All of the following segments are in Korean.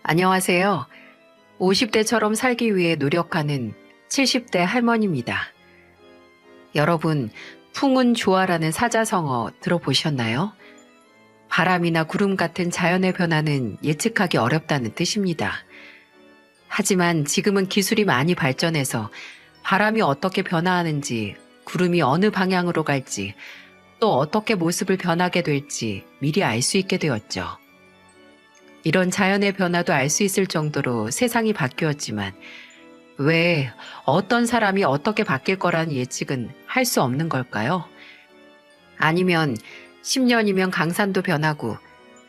안녕하세요. 50대처럼 살기 위해 노력하는 70대 할머니입니다. 여러분, 풍운 조화라는 사자성어 들어보셨나요? 바람이나 구름 같은 자연의 변화는 예측하기 어렵다는 뜻입니다. 하지만 지금은 기술이 많이 발전해서 바람이 어떻게 변화하는지, 구름이 어느 방향으로 갈지, 또 어떻게 모습을 변하게 될지 미리 알 수 있게 되었죠. 이런 자연의 변화도 알 수 있을 정도로 세상이 바뀌었지만 왜 어떤 사람이 어떻게 바뀔 거라는 예측은 할 수 없는 걸까요? 아니면 10년이면 강산도 변하고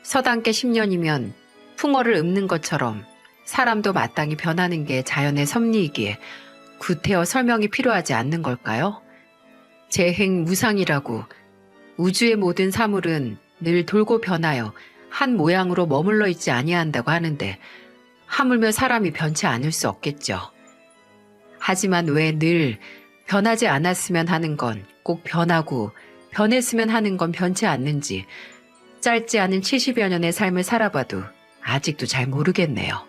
서당계 10년이면 풍어를 읊는 것처럼 사람도 마땅히 변하는 게 자연의 섭리이기에 구태여 설명이 필요하지 않는 걸까요? 재행무상이라고 우주의 모든 사물은 늘 돌고 변하여 한 모양으로 머물러 있지 아니한다고 하는데 하물며 사람이 변치 않을 수 없겠죠. 하지만 왜 늘 변하지 않았으면 하는 건 꼭 변하고 변했으면 하는 건 변치 않는지 짧지 않은 70여 년의 삶을 살아봐도 아직도 잘 모르겠네요.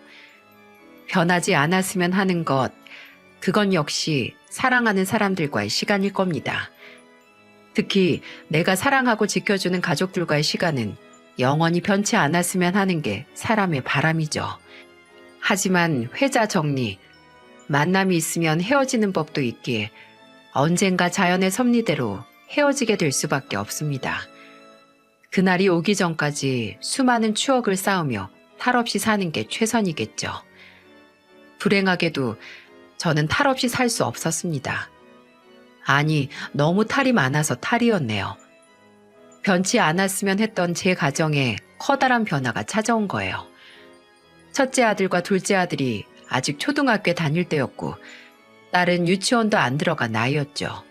변하지 않았으면 하는 것, 그건 역시 사랑하는 사람들과의 시간일 겁니다. 특히 내가 사랑하고 지켜주는 가족들과의 시간은 영원히 변치 않았으면 하는 게 사람의 바람이죠. 하지만 회자 정리, 만남이 있으면 헤어지는 법도 있기에 언젠가 자연의 섭리대로 헤어지게 될 수밖에 없습니다. 그날이 오기 전까지 수많은 추억을 쌓으며 탈 없이 사는 게 최선이겠죠. 불행하게도 저는 탈 없이 살 수 없었습니다. 아니, 너무 탈이 많아서 탈이었네요. 변치 않았으면 했던 제 가정에 커다란 변화가 찾아온 거예요. 첫째 아들과 둘째 아들이 아직 초등학교에 다닐 때였고 딸은 유치원도 안 들어간 나이였죠.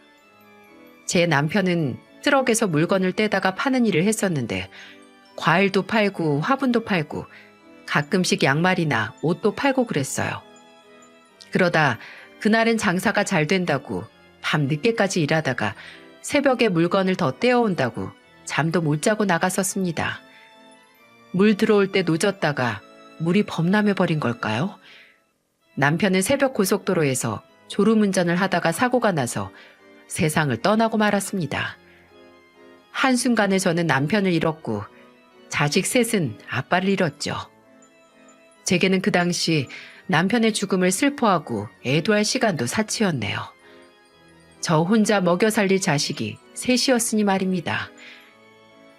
제 남편은 트럭에서 물건을 떼다가 파는 일을 했었는데 과일도 팔고 화분도 팔고 가끔씩 양말이나 옷도 팔고 그랬어요. 그러다 그날은 장사가 잘 된다고 밤 늦게까지 일하다가 새벽에 물건을 더 떼어온다고 잠도 못 자고 나갔었습니다. 물 들어올 때 늦었다가 물이 범람해버린 걸까요? 남편은 새벽 고속도로에서 졸음운전을 하다가 사고가 나서 세상을 떠나고 말았습니다. 한순간에 저는 남편을 잃었고 자식 셋은 아빠를 잃었죠. 제게는 그 당시 남편의 죽음을 슬퍼하고 애도할 시간도 사치였네요. 저 혼자 먹여 살릴 자식이 셋이었으니 말입니다.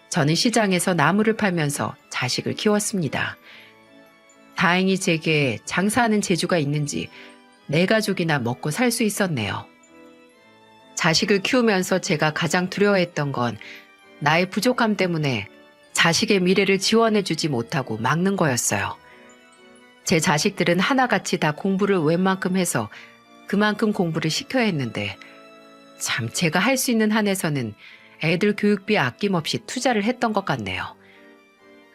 저는 시장에서 나무를 팔면서 자식을 키웠습니다. 다행히 제게 장사하는 재주가 있는지 네 가족이나 먹고 살 수 있었네요. 자식을 키우면서 제가 가장 두려워했던 건 나의 부족함 때문에 자식의 미래를 지원해주지 못하고 막는 거였어요. 제 자식들은 하나같이 다 공부를 웬만큼 해서 그만큼 공부를 시켜야 했는데 참 제가 할 수 있는 한에서는 애들 교육비에 아낌없이 투자를 했던 것 같네요.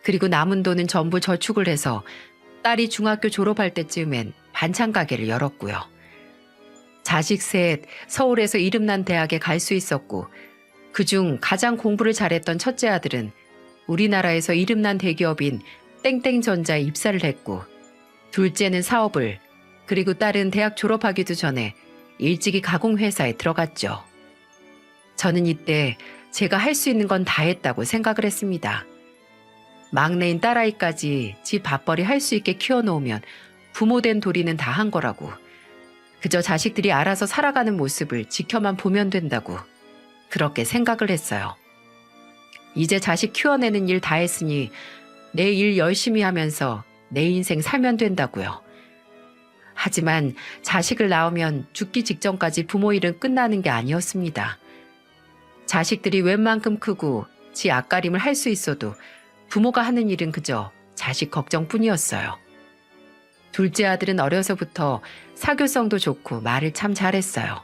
그리고 남은 돈은 전부 저축을 해서 딸이 중학교 졸업할 때쯤엔 반찬 가게를 열었고요. 자식 셋 서울에서 이름난 대학에 갈 수 있었고 그중 가장 공부를 잘했던 첫째 아들은 우리나라에서 이름난 대기업인 땡땡전자에 입사를 했고 둘째는 사업을, 그리고 딸은 대학 졸업하기도 전에 일찍이 가공회사에 들어갔죠. 저는 이때 제가 할 수 있는 건 다 했다고 생각을 했습니다. 막내인 딸아이까지 집 밥벌이 할 수 있게 키워놓으면 부모된 도리는 다 한 거라고. 그저 자식들이 알아서 살아가는 모습을 지켜만 보면 된다고. 그렇게 생각을 했어요. 이제 자식 키워내는 일 다 했으니 내 일 열심히 하면서 내 인생 살면 된다고요. 하지만 자식을 낳으면 죽기 직전까지 부모 일은 끝나는 게 아니었습니다. 자식들이 웬만큼 크고 지 앞가림을 할 수 있어도 부모가 하는 일은 그저 자식 걱정뿐이었어요. 둘째 아들은 어려서부터 사교성도 좋고 말을 참 잘했어요.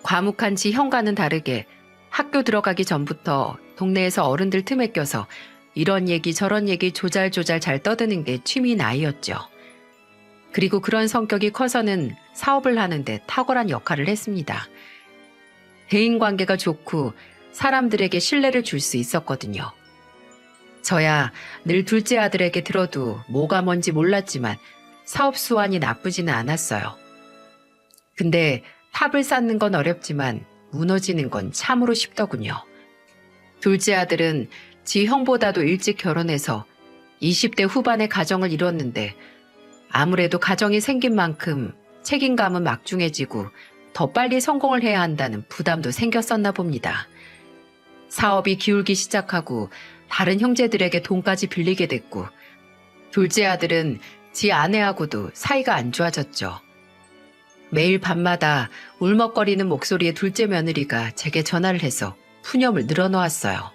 과묵한 지 형과는 다르게 학교 들어가기 전부터 동네에서 어른들 틈에 껴서 이런 얘기 저런 얘기 조잘조잘 잘 떠드는 게 취미인 아이였죠. 그리고 그런 성격이 커서는 사업을 하는데 탁월한 역할을 했습니다. 대인관계가 좋고 사람들에게 신뢰를 줄 수 있었거든요. 저야 늘 둘째 아들에게 들어도 뭐가 뭔지 몰랐지만 사업 수완이 나쁘지는 않았어요. 근데 탑을 쌓는 건 어렵지만 무너지는 건 참으로 쉽더군요. 둘째 아들은 지 형보다도 일찍 결혼해서 20대 후반에 가정을 이뤘는데 아무래도 가정이 생긴 만큼 책임감은 막중해지고 더 빨리 성공을 해야 한다는 부담도 생겼었나 봅니다. 사업이 기울기 시작하고 다른 형제들에게 돈까지 빌리게 됐고 둘째 아들은 지 아내하고도 사이가 안 좋아졌죠. 매일 밤마다 울먹거리는 목소리의 둘째 며느리가 제게 전화를 해서 푸념을 늘어놓았어요.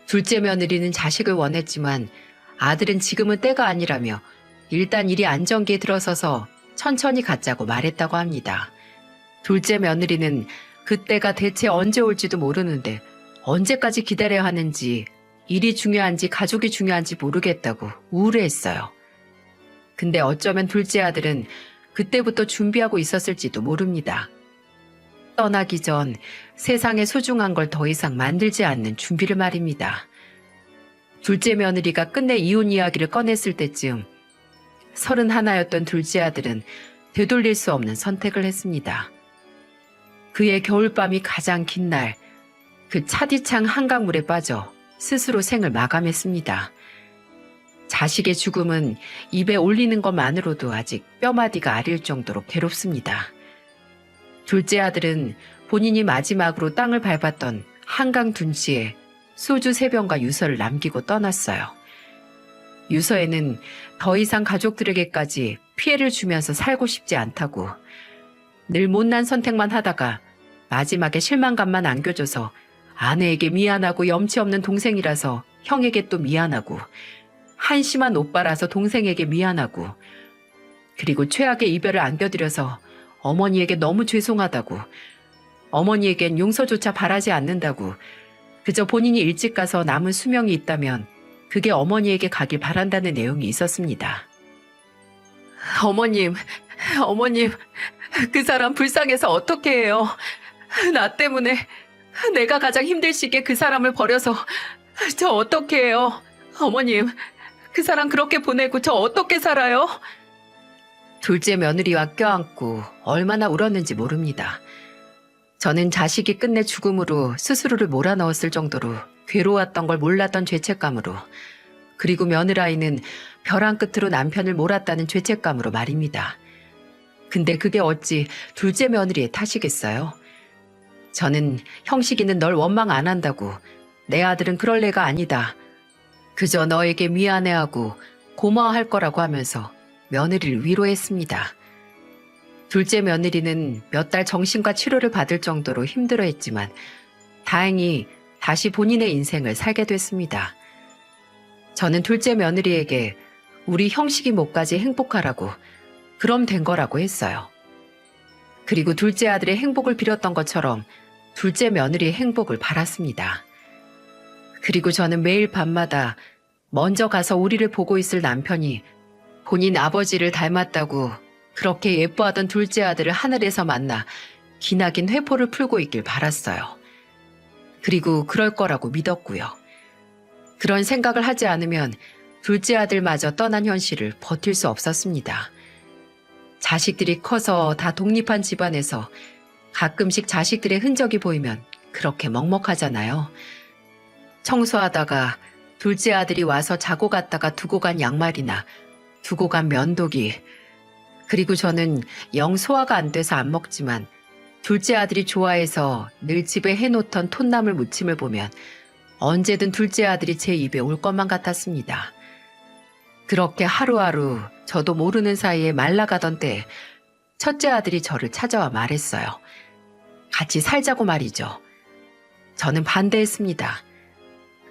둘째 며느리는 자식을 원했지만 아들은 지금은 때가 아니라며 일단 일이 안정기에 들어서서 천천히 갖자고 말했다고 합니다. 둘째 며느리는 그때가 대체 언제 올지도 모르는데 언제까지 기다려야 하는지 일이 중요한지 가족이 중요한지 모르겠다고 우울해했어요. 근데 어쩌면 둘째 아들은 그때부터 준비하고 있었을지도 모릅니다. 떠나기 전 세상에 소중한 걸 더 이상 만들지 않는 준비를 말입니다. 둘째 며느리가 끝내 이혼 이야기를 꺼냈을 때쯤 31였던 둘째 아들은 되돌릴 수 없는 선택을 했습니다. 그의 겨울밤이 가장 긴 날, 그 차디창 한강물에 빠져 스스로 생을 마감했습니다. 자식의 죽음은 입에 올리는 것만으로도 아직 뼈마디가 아릴 정도로 괴롭습니다. 둘째 아들은 본인이 마지막으로 땅을 밟았던 한강 둔치에 소주 3병과 유서를 남기고 떠났어요. 유서에는 더 이상 가족들에게까지 피해를 주면서 살고 싶지 않다고, 늘 못난 선택만 하다가 마지막에 실망감만 안겨줘서 아내에게 미안하고 염치 없는 동생이라서 형에게 또 미안하고, 한심한 오빠라서 동생에게 미안하고, 그리고 최악의 이별을 안겨드려서 어머니에게 너무 죄송하다고, 어머니에겐 용서조차 바라지 않는다고, 그저 본인이 일찍 가서 남은 수명이 있다면 그게 어머니에게 가길 바란다는 내용이 있었습니다. 어머님, 그 사람 불쌍해서 어떻게 해요? 나 때문에 내가 가장 힘들 시기에 그 사람을 버려서 저 어떻게 해요? 어머님, 그 사람 그렇게 보내고 저 어떻게 살아요? 둘째 며느리와 껴안고 얼마나 울었는지 모릅니다. 저는 자식이 끝내 죽음으로 스스로를 몰아넣었을 정도로 괴로웠던 걸 몰랐던 죄책감으로, 그리고 며느라이는 벼랑 끝으로 남편을 몰았다는 죄책감으로 말입니다. 근데 그게 어찌 둘째 며느리의 탓이겠어요? 저는 형식이는 널 원망 안 한다고, 내 아들은 그럴 애가 아니다, 그저 너에게 미안해하고 고마워할 거라고 하면서 며느리를 위로했습니다. 둘째 며느리는 몇 달 정신과 치료를 받을 정도로 힘들어했지만 다행히 다시 본인의 인생을 살게 됐습니다. 저는 둘째 며느리에게 우리 형식이 목까지 행복하라고, 그럼 된 거라고 했어요. 그리고 둘째 아들의 행복을 빌었던 것처럼 둘째 며느리의 행복을 바랐습니다. 그리고 저는 매일 밤마다 먼저 가서 우리를 보고 있을 남편이 본인 아버지를 닮았다고 그렇게 예뻐하던 둘째 아들을 하늘에서 만나 기나긴 회포를 풀고 있길 바랐어요. 그리고 그럴 거라고 믿었고요. 그런 생각을 하지 않으면 둘째 아들마저 떠난 현실을 버틸 수 없었습니다. 자식들이 커서 다 독립한 집안에서 가끔씩 자식들의 흔적이 보이면 그렇게 먹먹하잖아요. 청소하다가 둘째 아들이 와서 자고 갔다가 두고 간 양말이나 두고 간 면도기, 그리고 저는 영 소화가 안 돼서 안 먹지만 둘째 아들이 좋아해서 늘 집에 해놓던 톳나물 무침을 보면 언제든 둘째 아들이 제 입에 올 것만 같았습니다. 그렇게 하루하루 저도 모르는 사이에 말라가던 때 첫째 아들이 저를 찾아와 말했어요. 같이 살자고 말이죠. 저는 반대했습니다.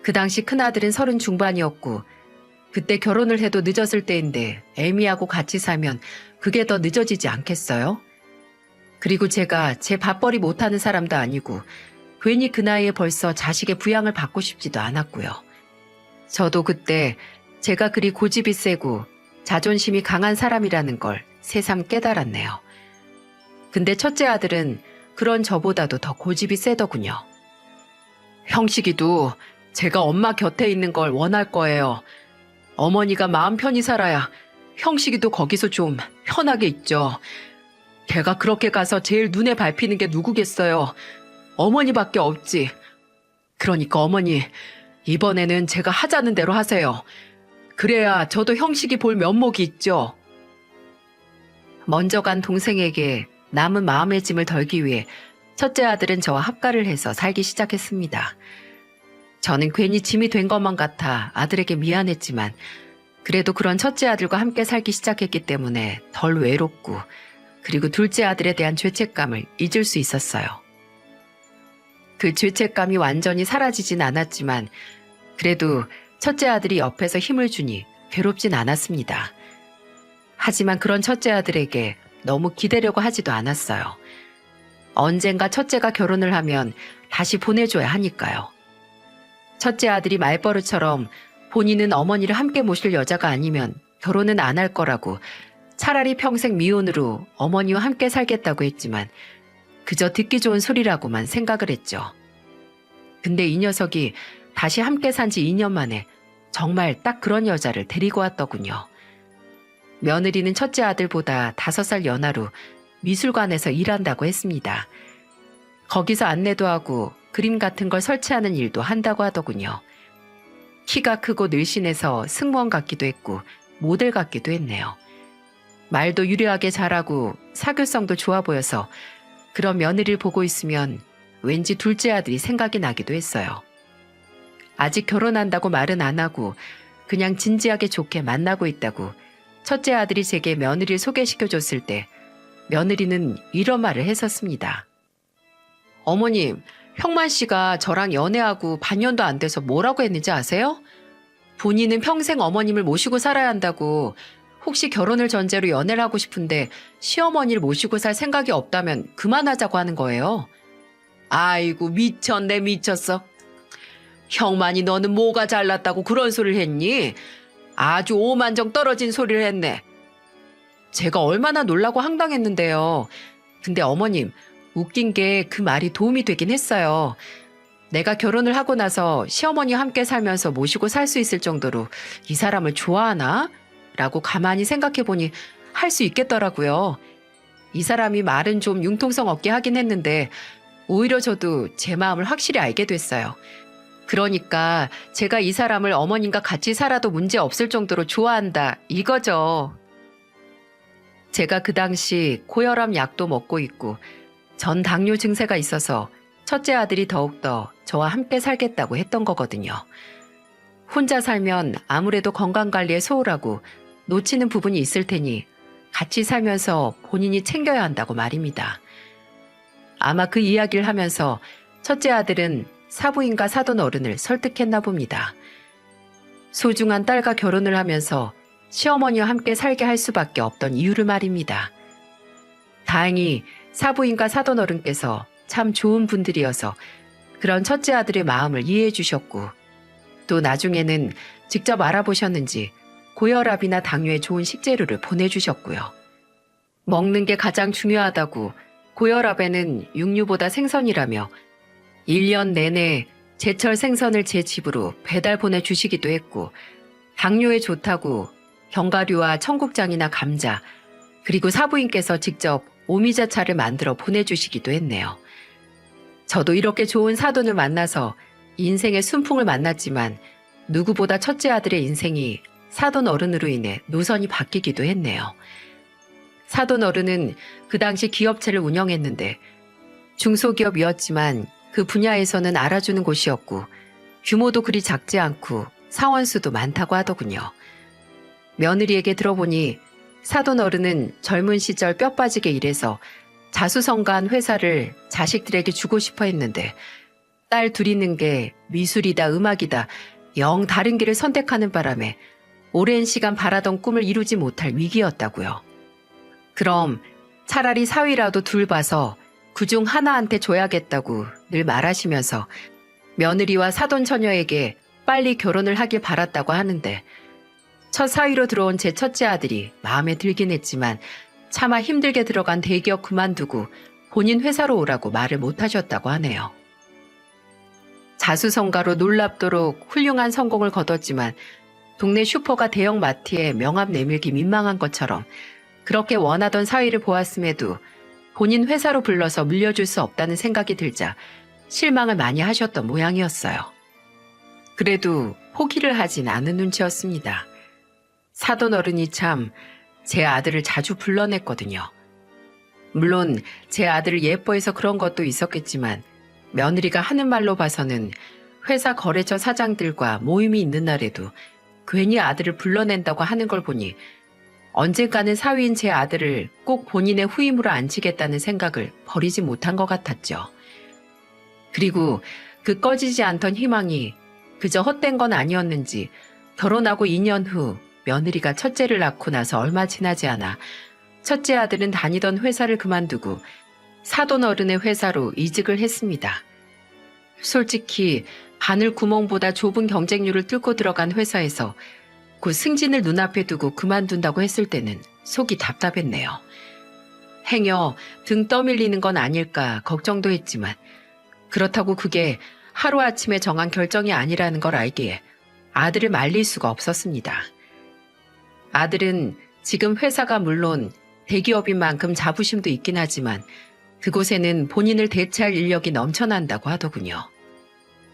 그 당시 큰아들은 30 중반이었고 그때 결혼을 해도 늦었을 때인데 애미하고 같이 살면 그게 더 늦어지지 않겠어요? 그리고 제가 제 밥벌이 못하는 사람도 아니고 괜히 그 나이에 벌써 자식의 부양을 받고 싶지도 않았고요. 저도 그때 제가 그리 고집이 세고 자존심이 강한 사람이라는 걸 새삼 깨달았네요. 근데 첫째 아들은 그런 저보다도 더 고집이 세더군요. 형식이도 제가 엄마 곁에 있는 걸 원할 거예요. 어머니가 마음 편히 살아야 형식이도 거기서 좀 편하게 있죠. 걔가 그렇게 가서 제일 눈에 밟히는 게 누구겠어요. 어머니밖에 없지. 그러니까 어머니, 이번에는 제가 하자는 대로 하세요. 그래야 저도 형식이 볼 면목이 있죠. 먼저 간 동생에게 남은 마음의 짐을 덜기 위해 첫째 아들은 저와 합가를 해서 살기 시작했습니다. 저는 괜히 짐이 된 것만 같아 아들에게 미안했지만 그래도 그런 첫째 아들과 함께 살기 시작했기 때문에 덜 외롭고 그리고 둘째 아들에 대한 죄책감을 잊을 수 있었어요. 그 죄책감이 완전히 사라지진 않았지만 그래도 첫째 아들이 옆에서 힘을 주니 괴롭진 않았습니다. 하지만 그런 첫째 아들에게 너무 기대려고 하지도 않았어요. 언젠가 첫째가 결혼을 하면 다시 보내줘야 하니까요. 첫째 아들이 말버릇처럼 본인은 어머니를 함께 모실 여자가 아니면 결혼은 안 할 거라고 차라리 평생 미혼으로 어머니와 함께 살겠다고 했지만 그저 듣기 좋은 소리라고만 생각을 했죠. 근데 이 녀석이 다시 함께 산 지 2년 만에 정말 딱 그런 여자를 데리고 왔더군요. 며느리는 첫째 아들보다 5살 연하로 미술관에서 일한다고 했습니다. 거기서 안내도 하고 그림 같은 걸 설치하는 일도 한다고 하더군요. 키가 크고 늘씬해서 승무원 같기도 했고 모델 같기도 했네요. 말도 유려하게 잘하고 사교성도 좋아 보여서 그런 며느리를 보고 있으면 왠지 둘째 아들이 생각이 나기도 했어요. 아직 결혼한다고 말은 안 하고 그냥 진지하게 좋게 만나고 있다고 첫째 아들이 제게 며느리를 소개시켜줬을 때 며느리는 이런 말을 했었습니다. 어머님, 형만 씨가 저랑 연애하고 반년도 안 돼서 뭐라고 했는지 아세요? 본인은 평생 어머님을 모시고 살아야 한다고 혹시 결혼을 전제로 연애를 하고 싶은데 시어머니를 모시고 살 생각이 없다면 그만하자고 하는 거예요. 아이고 미쳤네 미쳤어. 형만이 너는 뭐가 잘났다고 그런 소리를 했니? 아주 오만정 떨어진 소리를 했네. 제가 얼마나 놀라고 황당했는데요. 근데 어머님, 웃긴 게 그 말이 도움이 되긴 했어요. 내가 결혼을 하고 나서 시어머니와 함께 살면서 모시고 살 수 있을 정도로 이 사람을 좋아하나? 라고 가만히 생각해보니 할 수 있겠더라고요. 이 사람이 말은 좀 융통성 없게 하긴 했는데 오히려 저도 제 마음을 확실히 알게 됐어요. 그러니까 제가 이 사람을 어머님과 같이 살아도 문제 없을 정도로 좋아한다 이거죠. 제가 그 당시 고혈압 약도 먹고 있고 전 당뇨 증세가 있어서 첫째 아들이 더욱더 저와 함께 살겠다고 했던 거거든요. 혼자 살면 아무래도 건강관리에 소홀하고 놓치는 부분이 있을 테니 같이 살면서 본인이 챙겨야 한다고 말입니다. 아마 그 이야기를 하면서 첫째 아들은 사부인과 사돈 어른을 설득했나 봅니다. 소중한 딸과 결혼을 하면서 시어머니와 함께 살게 할 수밖에 없던 이유를 말입니다. 다행히 사부인과 사돈 어른께서 참 좋은 분들이어서 그런 첫째 아들의 마음을 이해해 주셨고 또 나중에는 직접 알아보셨는지 고혈압이나 당뇨에 좋은 식재료를 보내주셨고요. 먹는 게 가장 중요하다고 고혈압에는 육류보다 생선이라며 1년 내내 제철 생선을 제 집으로 배달 보내주시기도 했고 당뇨에 좋다고 견과류와 청국장이나 감자 그리고 사부인께서 직접 오미자차를 만들어 보내주시기도 했네요. 저도 이렇게 좋은 사돈을 만나서 인생의 순풍을 만났지만 누구보다 첫째 아들의 인생이 사돈 어른으로 인해 노선이 바뀌기도 했네요. 사돈 어른은 그 당시 기업체를 운영했는데 중소기업이었지만 그 분야에서는 알아주는 곳이었고 규모도 그리 작지 않고 사원수도 많다고 하더군요. 며느리에게 들어보니 사돈 어른은 젊은 시절 뼈 빠지게 일해서 자수성가한 회사를 자식들에게 주고 싶어 했는데 딸 둘 있는 게 미술이다 음악이다 영 다른 길을 선택하는 바람에 오랜 시간 바라던 꿈을 이루지 못할 위기였다고요. 그럼 차라리 사위라도 둘 봐서 그중 하나한테 줘야겠다고 늘 말하시면서 며느리와 사돈 처녀에게 빨리 결혼을 하길 바랐다고 하는데 첫 사위로 들어온 제 첫째 아들이 마음에 들긴 했지만 차마 힘들게 들어간 대기업 그만두고 본인 회사로 오라고 말을 못하셨다고 하네요. 자수성가로 놀랍도록 훌륭한 성공을 거뒀지만 동네 슈퍼가 대형 마트의 명함 내밀기 민망한 것처럼 그렇게 원하던 사위를 보았음에도 본인 회사로 불러서 물려줄 수 없다는 생각이 들자 실망을 많이 하셨던 모양이었어요. 그래도 포기를 하진 않은 눈치였습니다. 사돈 어른이 참 제 아들을 자주 불러냈거든요. 물론 제 아들을 예뻐해서 그런 것도 있었겠지만 며느리가 하는 말로 봐서는 회사 거래처 사장들과 모임이 있는 날에도 괜히 아들을 불러낸다고 하는 걸 보니 언젠가는 사위인 제 아들을 꼭 본인의 후임으로 앉히겠다는 생각을 버리지 못한 것 같았죠. 그리고 그 꺼지지 않던 희망이 그저 헛된 건 아니었는지 결혼하고 2년 후 며느리가 첫째를 낳고 나서 얼마 지나지 않아 첫째 아들은 다니던 회사를 그만두고 사돈 어른의 회사로 이직을 했습니다. 솔직히 바늘 구멍보다 좁은 경쟁률을 뚫고 들어간 회사에서 그 승진을 눈앞에 두고 그만둔다고 했을 때는 속이 답답했네요. 행여 등 떠밀리는 건 아닐까 걱정도 했지만 그렇다고 그게 하루아침에 정한 결정이 아니라는 걸 알기에 아들을 말릴 수가 없었습니다. 아들은 지금 회사가 물론 대기업인 만큼 자부심도 있긴 하지만 그곳에는 본인을 대체할 인력이 넘쳐난다고 하더군요.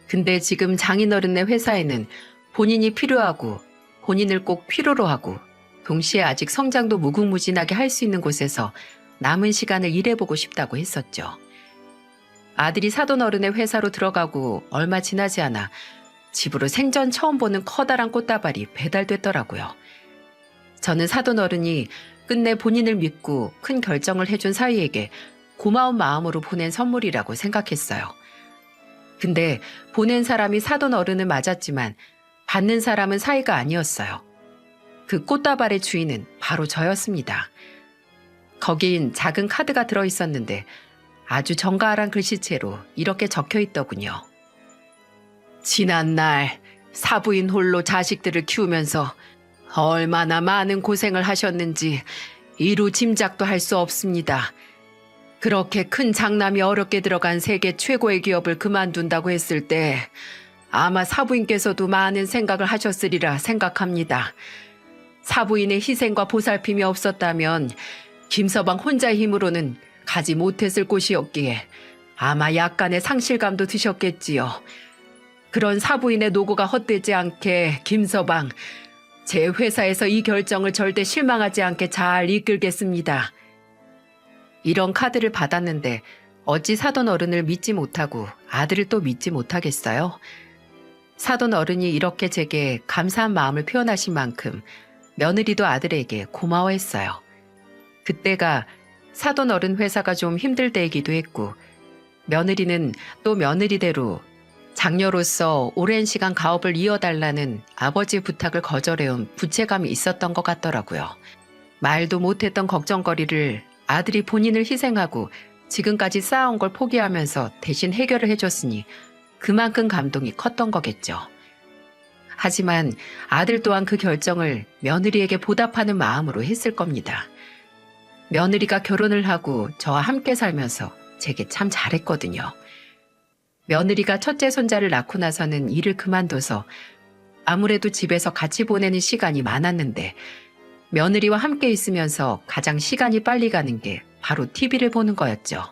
근데 지금 장인어른네 회사에는 본인이 필요하고 본인을 꼭 필요로 하고 동시에 아직 성장도 무궁무진하게 할 수 있는 곳에서 남은 시간을 일해보고 싶다고 했었죠. 아들이 사돈 어른의 회사로 들어가고 얼마 지나지 않아 집으로 생전 처음 보는 커다란 꽃다발이 배달됐더라고요. 저는 사돈 어른이 끝내 본인을 믿고 큰 결정을 해준 사위에게 고마운 마음으로 보낸 선물이라고 생각했어요. 근데 보낸 사람이 사돈 어른은 맞았지만 받는 사람은 사위가 아니었어요. 그 꽃다발의 주인은 바로 저였습니다. 거긴 작은 카드가 들어있었는데 아주 정갈한 글씨체로 이렇게 적혀 있더군요. 지난날 사부인 홀로 자식들을 키우면서 얼마나 많은 고생을 하셨는지 이루 짐작도 할 수 없습니다. 그렇게 큰 장남이 어렵게 들어간 세계 최고의 기업을 그만둔다고 했을 때 아마 사부인께서도 많은 생각을 하셨으리라 생각합니다. 사부인의 희생과 보살핌이 없었다면 김서방 혼자의 힘으로는 가지 못했을 곳이었기에 아마 약간의 상실감도 드셨겠지요. 그런 사부인의 노고가 헛되지 않게 김서방, 제 회사에서 이 결정을 절대 실망하지 않게 잘 이끌겠습니다. 이런 카드를 받았는데 어찌 사돈 어른을 믿지 못하고 아들을 또 믿지 못하겠어요? 사돈 어른이 이렇게 제게 감사한 마음을 표현하신 만큼 며느리도 아들에게 고마워했어요. 그때가 사돈 어른 회사가 좀 힘들 때이기도 했고 며느리는 또 며느리대로 장녀로서 오랜 시간 가업을 이어달라는 아버지의 부탁을 거절해온 부채감이 있었던 것 같더라고요. 말도 못했던 걱정거리를 아들이 본인을 희생하고 지금까지 쌓아온 걸 포기하면서 대신 해결을 해줬으니 그만큼 감동이 컸던 거겠죠. 하지만 아들 또한 그 결정을 며느리에게 보답하는 마음으로 했을 겁니다. 며느리가 결혼을 하고 저와 함께 살면서 제게 참 잘했거든요. 며느리가 첫째 손자를 낳고 나서는 일을 그만둬서 아무래도 집에서 같이 보내는 시간이 많았는데 며느리와 함께 있으면서 가장 시간이 빨리 가는 게 바로 TV를 보는 거였죠.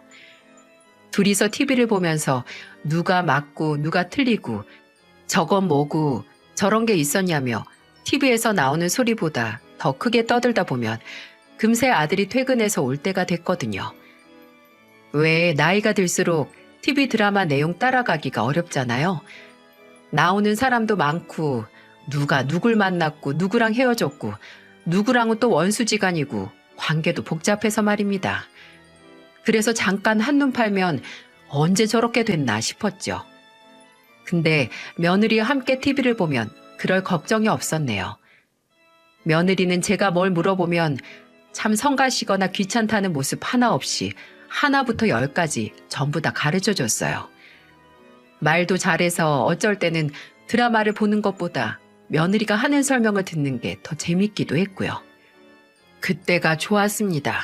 둘이서 TV를 보면서 누가 맞고 누가 틀리고 저건 뭐고 저런 게 있었냐며 TV에서 나오는 소리보다 더 크게 떠들다 보면 금세 아들이 퇴근해서 올 때가 됐거든요. 왜 나이가 들수록 TV 드라마 내용 따라가기가 어렵잖아요. 나오는 사람도 많고 누가 누굴 만났고 누구랑 헤어졌고 누구랑은 또 원수지간이고 관계도 복잡해서 말입니다. 그래서 잠깐 한눈 팔면 언제 저렇게 됐나 싶었죠. 근데 며느리와 함께 TV를 보면 그럴 걱정이 없었네요. 며느리는 제가 뭘 물어보면 참 성가시거나 귀찮다는 모습 하나 없이 하나부터 열까지 전부 다 가르쳐줬어요. 말도 잘해서 어쩔 때는 드라마를 보는 것보다 며느리가 하는 설명을 듣는 게 더 재밌기도 했고요. 그때가 좋았습니다.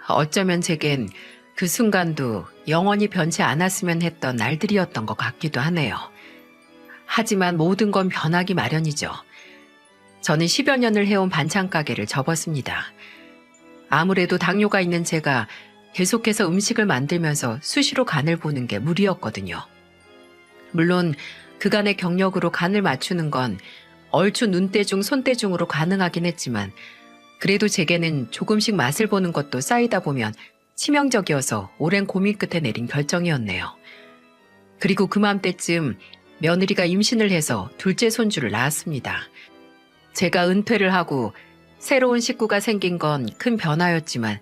어쩌면 제겐 그 순간도 영원히 변치 않았으면 했던 날들이었던 것 같기도 하네요. 하지만 모든 건 변하기 마련이죠. 저는 10여 년을 해온 반찬 가게를 접었습니다. 아무래도 당뇨가 있는 제가 계속해서 음식을 만들면서 수시로 간을 보는 게 무리였거든요. 물론 그간의 경력으로 간을 맞추는 건 얼추 눈대중 손대중으로 가능하긴 했지만 그래도 제게는 조금씩 맛을 보는 것도 쌓이다 보면 치명적이어서 오랜 고민 끝에 내린 결정이었네요. 그리고 그맘때쯤 며느리가 임신을 해서 둘째 손주를 낳았습니다. 제가 은퇴를 하고 새로운 식구가 생긴 건 큰 변화였지만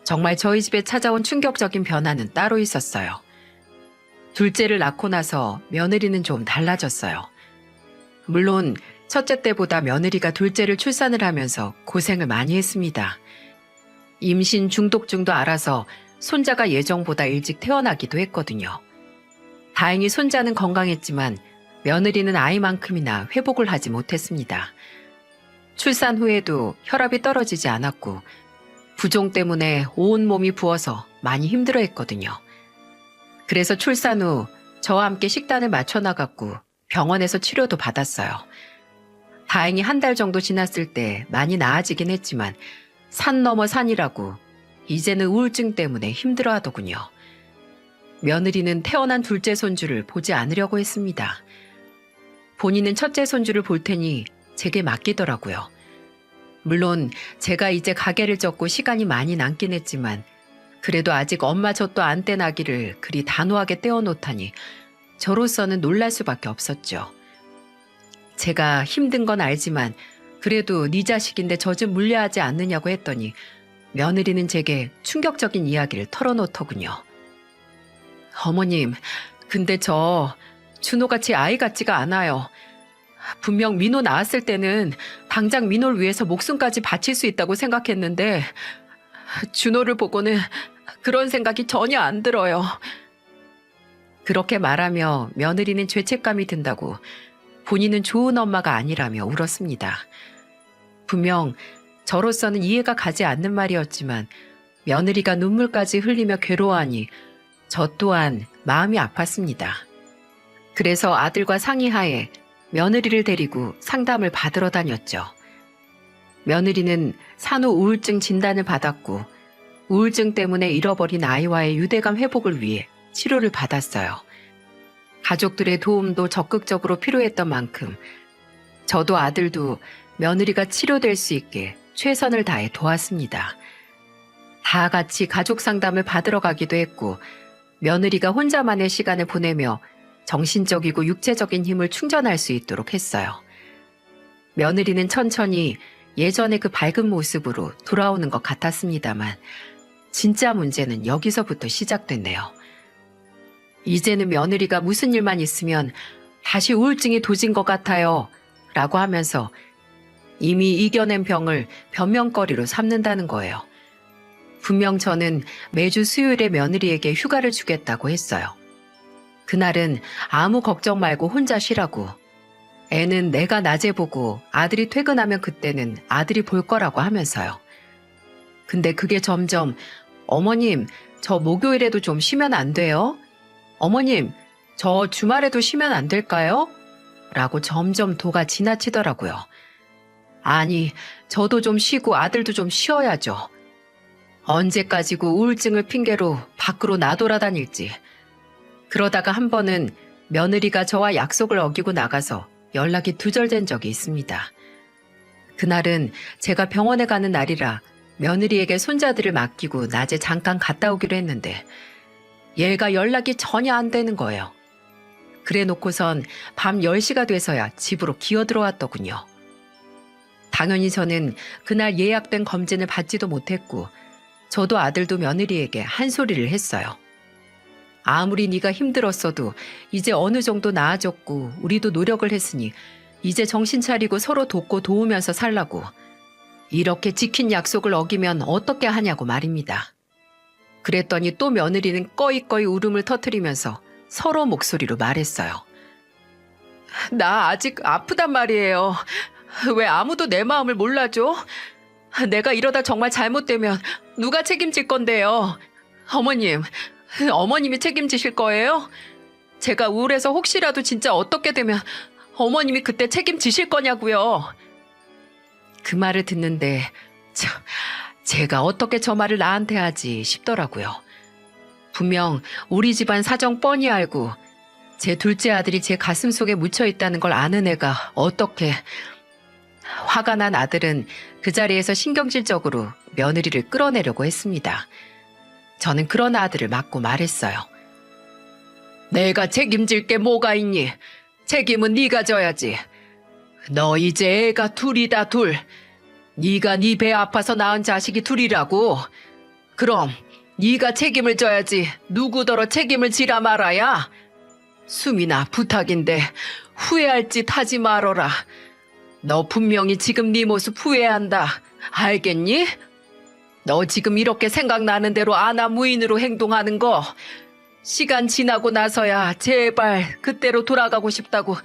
정말 저희 집에 찾아온 충격적인 변화는 따로 있었어요. 둘째를 낳고 나서 며느리는 좀 달라졌어요. 물론 첫째 때보다 며느리가 둘째를 출산을 하면서 고생을 많이 했습니다. 임신 중독증도 알아서 손자가 예정보다 일찍 태어나기도 했거든요. 다행히 손자는 건강했지만 며느리는 아이만큼이나 회복을 하지 못했습니다. 출산 후에도 혈압이 떨어지지 않았고 부종 때문에 온 몸이 부어서 많이 힘들어했거든요. 그래서 출산 후 저와 함께 식단을 맞춰 나갔고 병원에서 치료도 받았어요. 다행히 한 달 정도 지났을 때 많이 나아지긴 했지만 산 넘어 산이라고 이제는 우울증 때문에 힘들어하더군요. 며느리는 태어난 둘째 손주를 보지 않으려고 했습니다. 본인은 첫째 손주를 볼 테니 제게 맡기더라고요. 물론 제가 이제 가게를 접고 시간이 많이 남긴 했지만 그래도 아직 엄마 젖도 안 뗀 아기를 그리 단호하게 떼어놓다니 저로서는 놀랄 수밖에 없었죠. 제가 힘든 건 알지만 그래도 네 자식인데 저 좀 물려하지 않느냐고 했더니 며느리는 제게 충격적인 이야기를 털어놓더군요. 어머님, 근데 저 준호같이 아이 같지가 않아요. 분명 민호 낳았을 때는 당장 민호를 위해서 목숨까지 바칠 수 있다고 생각했는데 준호를 보고는 그런 생각이 전혀 안 들어요. 그렇게 말하며 며느리는 죄책감이 든다고 본인은 좋은 엄마가 아니라며 울었습니다. 분명 저로서는 이해가 가지 않는 말이었지만 며느리가 눈물까지 흘리며 괴로워하니 저 또한 마음이 아팠습니다. 그래서 아들과 상의하에 며느리를 데리고 상담을 받으러 다녔죠. 며느리는 산후 우울증 진단을 받았고 우울증 때문에 잃어버린 아이와의 유대감 회복을 위해 치료를 받았어요. 가족들의 도움도 적극적으로 필요했던 만큼 저도 아들도 며느리가 치료될 수 있게 최선을 다해 도왔습니다. 다 같이 가족 상담을 받으러 가기도 했고 며느리가 혼자만의 시간을 보내며 정신적이고 육체적인 힘을 충전할 수 있도록 했어요. 며느리는 천천히 예전의 그 밝은 모습으로 돌아오는 것 같았습니다만 진짜 문제는 여기서부터 시작됐네요. 이제는 며느리가 무슨 일만 있으면 다시 우울증이 도진 것 같아요 라고 하면서 이미 이겨낸 병을 변명거리로 삼는다는 거예요. 분명 저는 매주 수요일에 며느리에게 휴가를 주겠다고 했어요. 그날은 아무 걱정 말고 혼자 쉬라고. 애는 내가 낮에 보고 아들이 퇴근하면 그때는 아들이 볼 거라고 하면서요. 근데 그게 점점 어머님, 저 목요일에도 좀 쉬면 안 돼요? 어머님, 저 주말에도 쉬면 안 될까요? 라고 점점 도가 지나치더라고요. 아니, 저도 좀 쉬고 아들도 좀 쉬어야죠. 언제까지고 우울증을 핑계로 밖으로 나돌아다닐지. 그러다가 한 번은 며느리가 저와 약속을 어기고 나가서 연락이 두절된 적이 있습니다. 그날은 제가 병원에 가는 날이라 며느리에게 손자들을 맡기고 낮에 잠깐 갔다 오기로 했는데 얘가 연락이 전혀 안 되는 거예요. 그래 놓고선 밤 10시가 돼서야 집으로 기어들어왔더군요. 당연히 저는 그날 예약된 검진을 받지도 못했고 저도 아들도 며느리에게 한 소리를 했어요. 아무리 네가 힘들었어도 이제 어느 정도 나아졌고 우리도 노력을 했으니 이제 정신 차리고 서로 돕고 도우면서 살라고. 이렇게 지킨 약속을 어기면 어떻게 하냐고 말입니다. 그랬더니 또 며느리는 꺼이꺼이 울음을 터뜨리면서 서로 목소리로 말했어요. 나 아직 아프단 말이에요. 왜 아무도 내 마음을 몰라줘? 내가 이러다 정말 잘못되면 누가 책임질 건데요? 어머님, 어머님이 책임지실 거예요? 제가 우울해서 혹시라도 진짜 어떻게 되면 어머님이 그때 책임지실 거냐고요. 그 말을 듣는데 제가 어떻게 저 말을 나한테 하지 싶더라고요. 분명 우리 집안 사정 뻔히 알고 제 둘째 아들이 제 가슴 속에 묻혀 있다는 걸 아는 애가 어떻게... 화가 난 아들은 그 자리에서 신경질적으로 며느리를 끌어내려고 했습니다. 저는 그런 아들을 맞고 말했어요. 내가 책임질 게 뭐가 있니? 책임은 네가 져야지. 너 이제 애가 둘이다 둘. 네가 네 배 아파서 낳은 자식이 둘이라고. 그럼 네가 책임을 져야지 누구더러 책임을 지라 말아야. 수민아, 부탁인데 후회할 짓 하지 말어라. 너 분명히 지금 네 모습 후회한다. 알겠니? 너 지금 이렇게 생각나는 대로 아나무인으로 행동하는 거 시간 지나고 나서야 제발 그때로 돌아가고 싶다고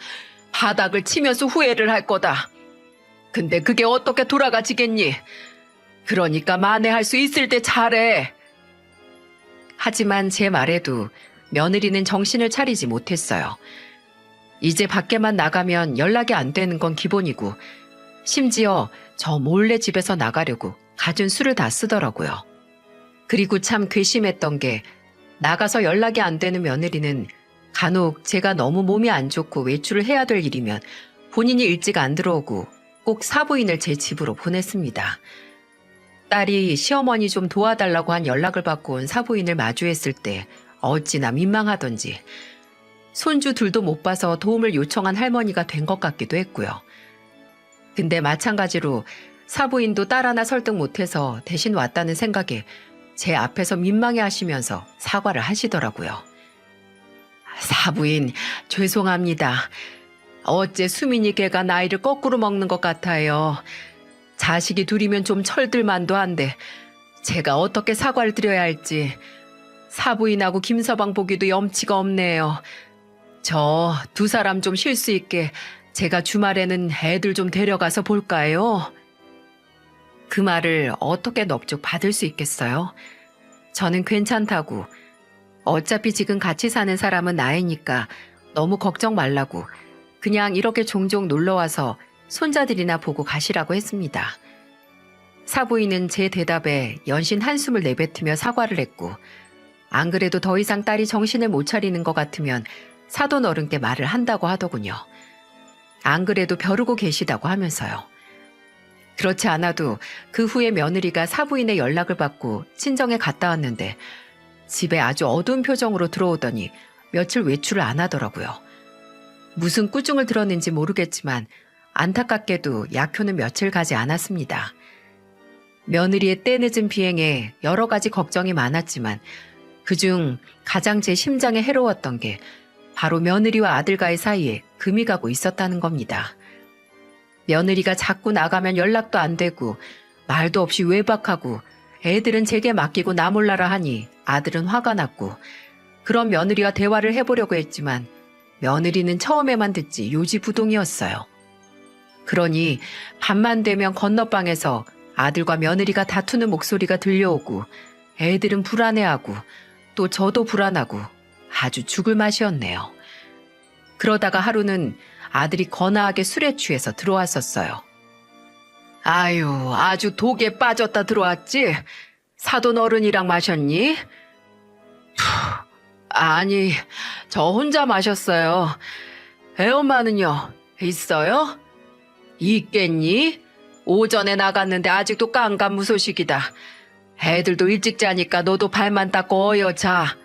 바닥을 치면서 후회를 할 거다. 근데 그게 어떻게 돌아가지겠니? 그러니까 만회할 수 있을 때 잘해. 하지만 제 말에도 며느리는 정신을 차리지 못했어요. 이제 밖에만 나가면 연락이 안 되는 건 기본이고 심지어 저 몰래 집에서 나가려고 갖은 술을 다 쓰더라고요. 그리고 참 괘씸했던 게 나가서 연락이 안 되는 며느리는 간혹 제가 너무 몸이 안 좋고 외출을 해야 될 일이면 본인이 일찍 안 들어오고 꼭 사부인을 제 집으로 보냈습니다. 딸이 시어머니 좀 도와달라고 한 연락을 받고 온 사부인을 마주했을 때 어찌나 민망하던지 손주 둘도 못 봐서 도움을 요청한 할머니가 된 것 같기도 했고요. 근데 마찬가지로 사부인도 딸 하나 설득 못해서 대신 왔다는 생각에 제 앞에서 민망해 하시면서 사과를 하시더라고요. 사부인, 죄송합니다. 어째 수민이 걔가 나이를 거꾸로 먹는 것 같아요. 자식이 둘이면 좀 철들만도 한데 제가 어떻게 사과를 드려야 할지. 사부인하고 김서방 보기도 염치가 없네요. 저 두 사람 좀 쉴 수 있게 제가 주말에는 애들 좀 데려가서 볼까요? 그 말을 어떻게 넙죽 받을 수 있겠어요? 저는 괜찮다고. 어차피 지금 같이 사는 사람은 나이니까 너무 걱정 말라고 그냥 이렇게 종종 놀러와서 손자들이나 보고 가시라고 했습니다. 사부인은 제 대답에 연신 한숨을 내뱉으며 사과를 했고 안 그래도 더 이상 딸이 정신을 못 차리는 것 같으면 사돈 어른께 말을 한다고 하더군요. 안 그래도 벼르고 계시다고 하면서요. 그렇지 않아도 그 후에 며느리가 사부인의 연락을 받고 친정에 갔다 왔는데 집에 아주 어두운 표정으로 들어오더니 며칠 외출을 안 하더라고요. 무슨 꾸중을 들었는지 모르겠지만 안타깝게도 약효는 며칠 가지 않았습니다. 며느리의 때늦은 비행에 여러 가지 걱정이 많았지만 그중 가장 제 심장에 해로웠던 게 바로 며느리와 아들과의 사이에 금이 가고 있었다는 겁니다. 며느리가 자꾸 나가면 연락도 안 되고 말도 없이 외박하고 애들은 제게 맡기고 나 몰라라 하니 아들은 화가 났고 그런 며느리와 대화를 해보려고 했지만 며느리는 처음에만 듣지 요지부동이었어요. 그러니 밤만 되면 건너방에서 아들과 며느리가 다투는 목소리가 들려오고 애들은 불안해하고 또 저도 불안하고 아주 죽을 맛이었네요. 그러다가 하루는 아들이 거나하게 술에 취해서 들어왔었어요. 아유, 아주 독에 빠졌다 들어왔지? 사돈 어른이랑 마셨니? 아니, 저 혼자 마셨어요. 애엄마는요? 있어요? 있겠니? 오전에 나갔는데 아직도 깜깜무소식이다. 애들도 일찍 자니까 너도 발만 닦고 어여 자.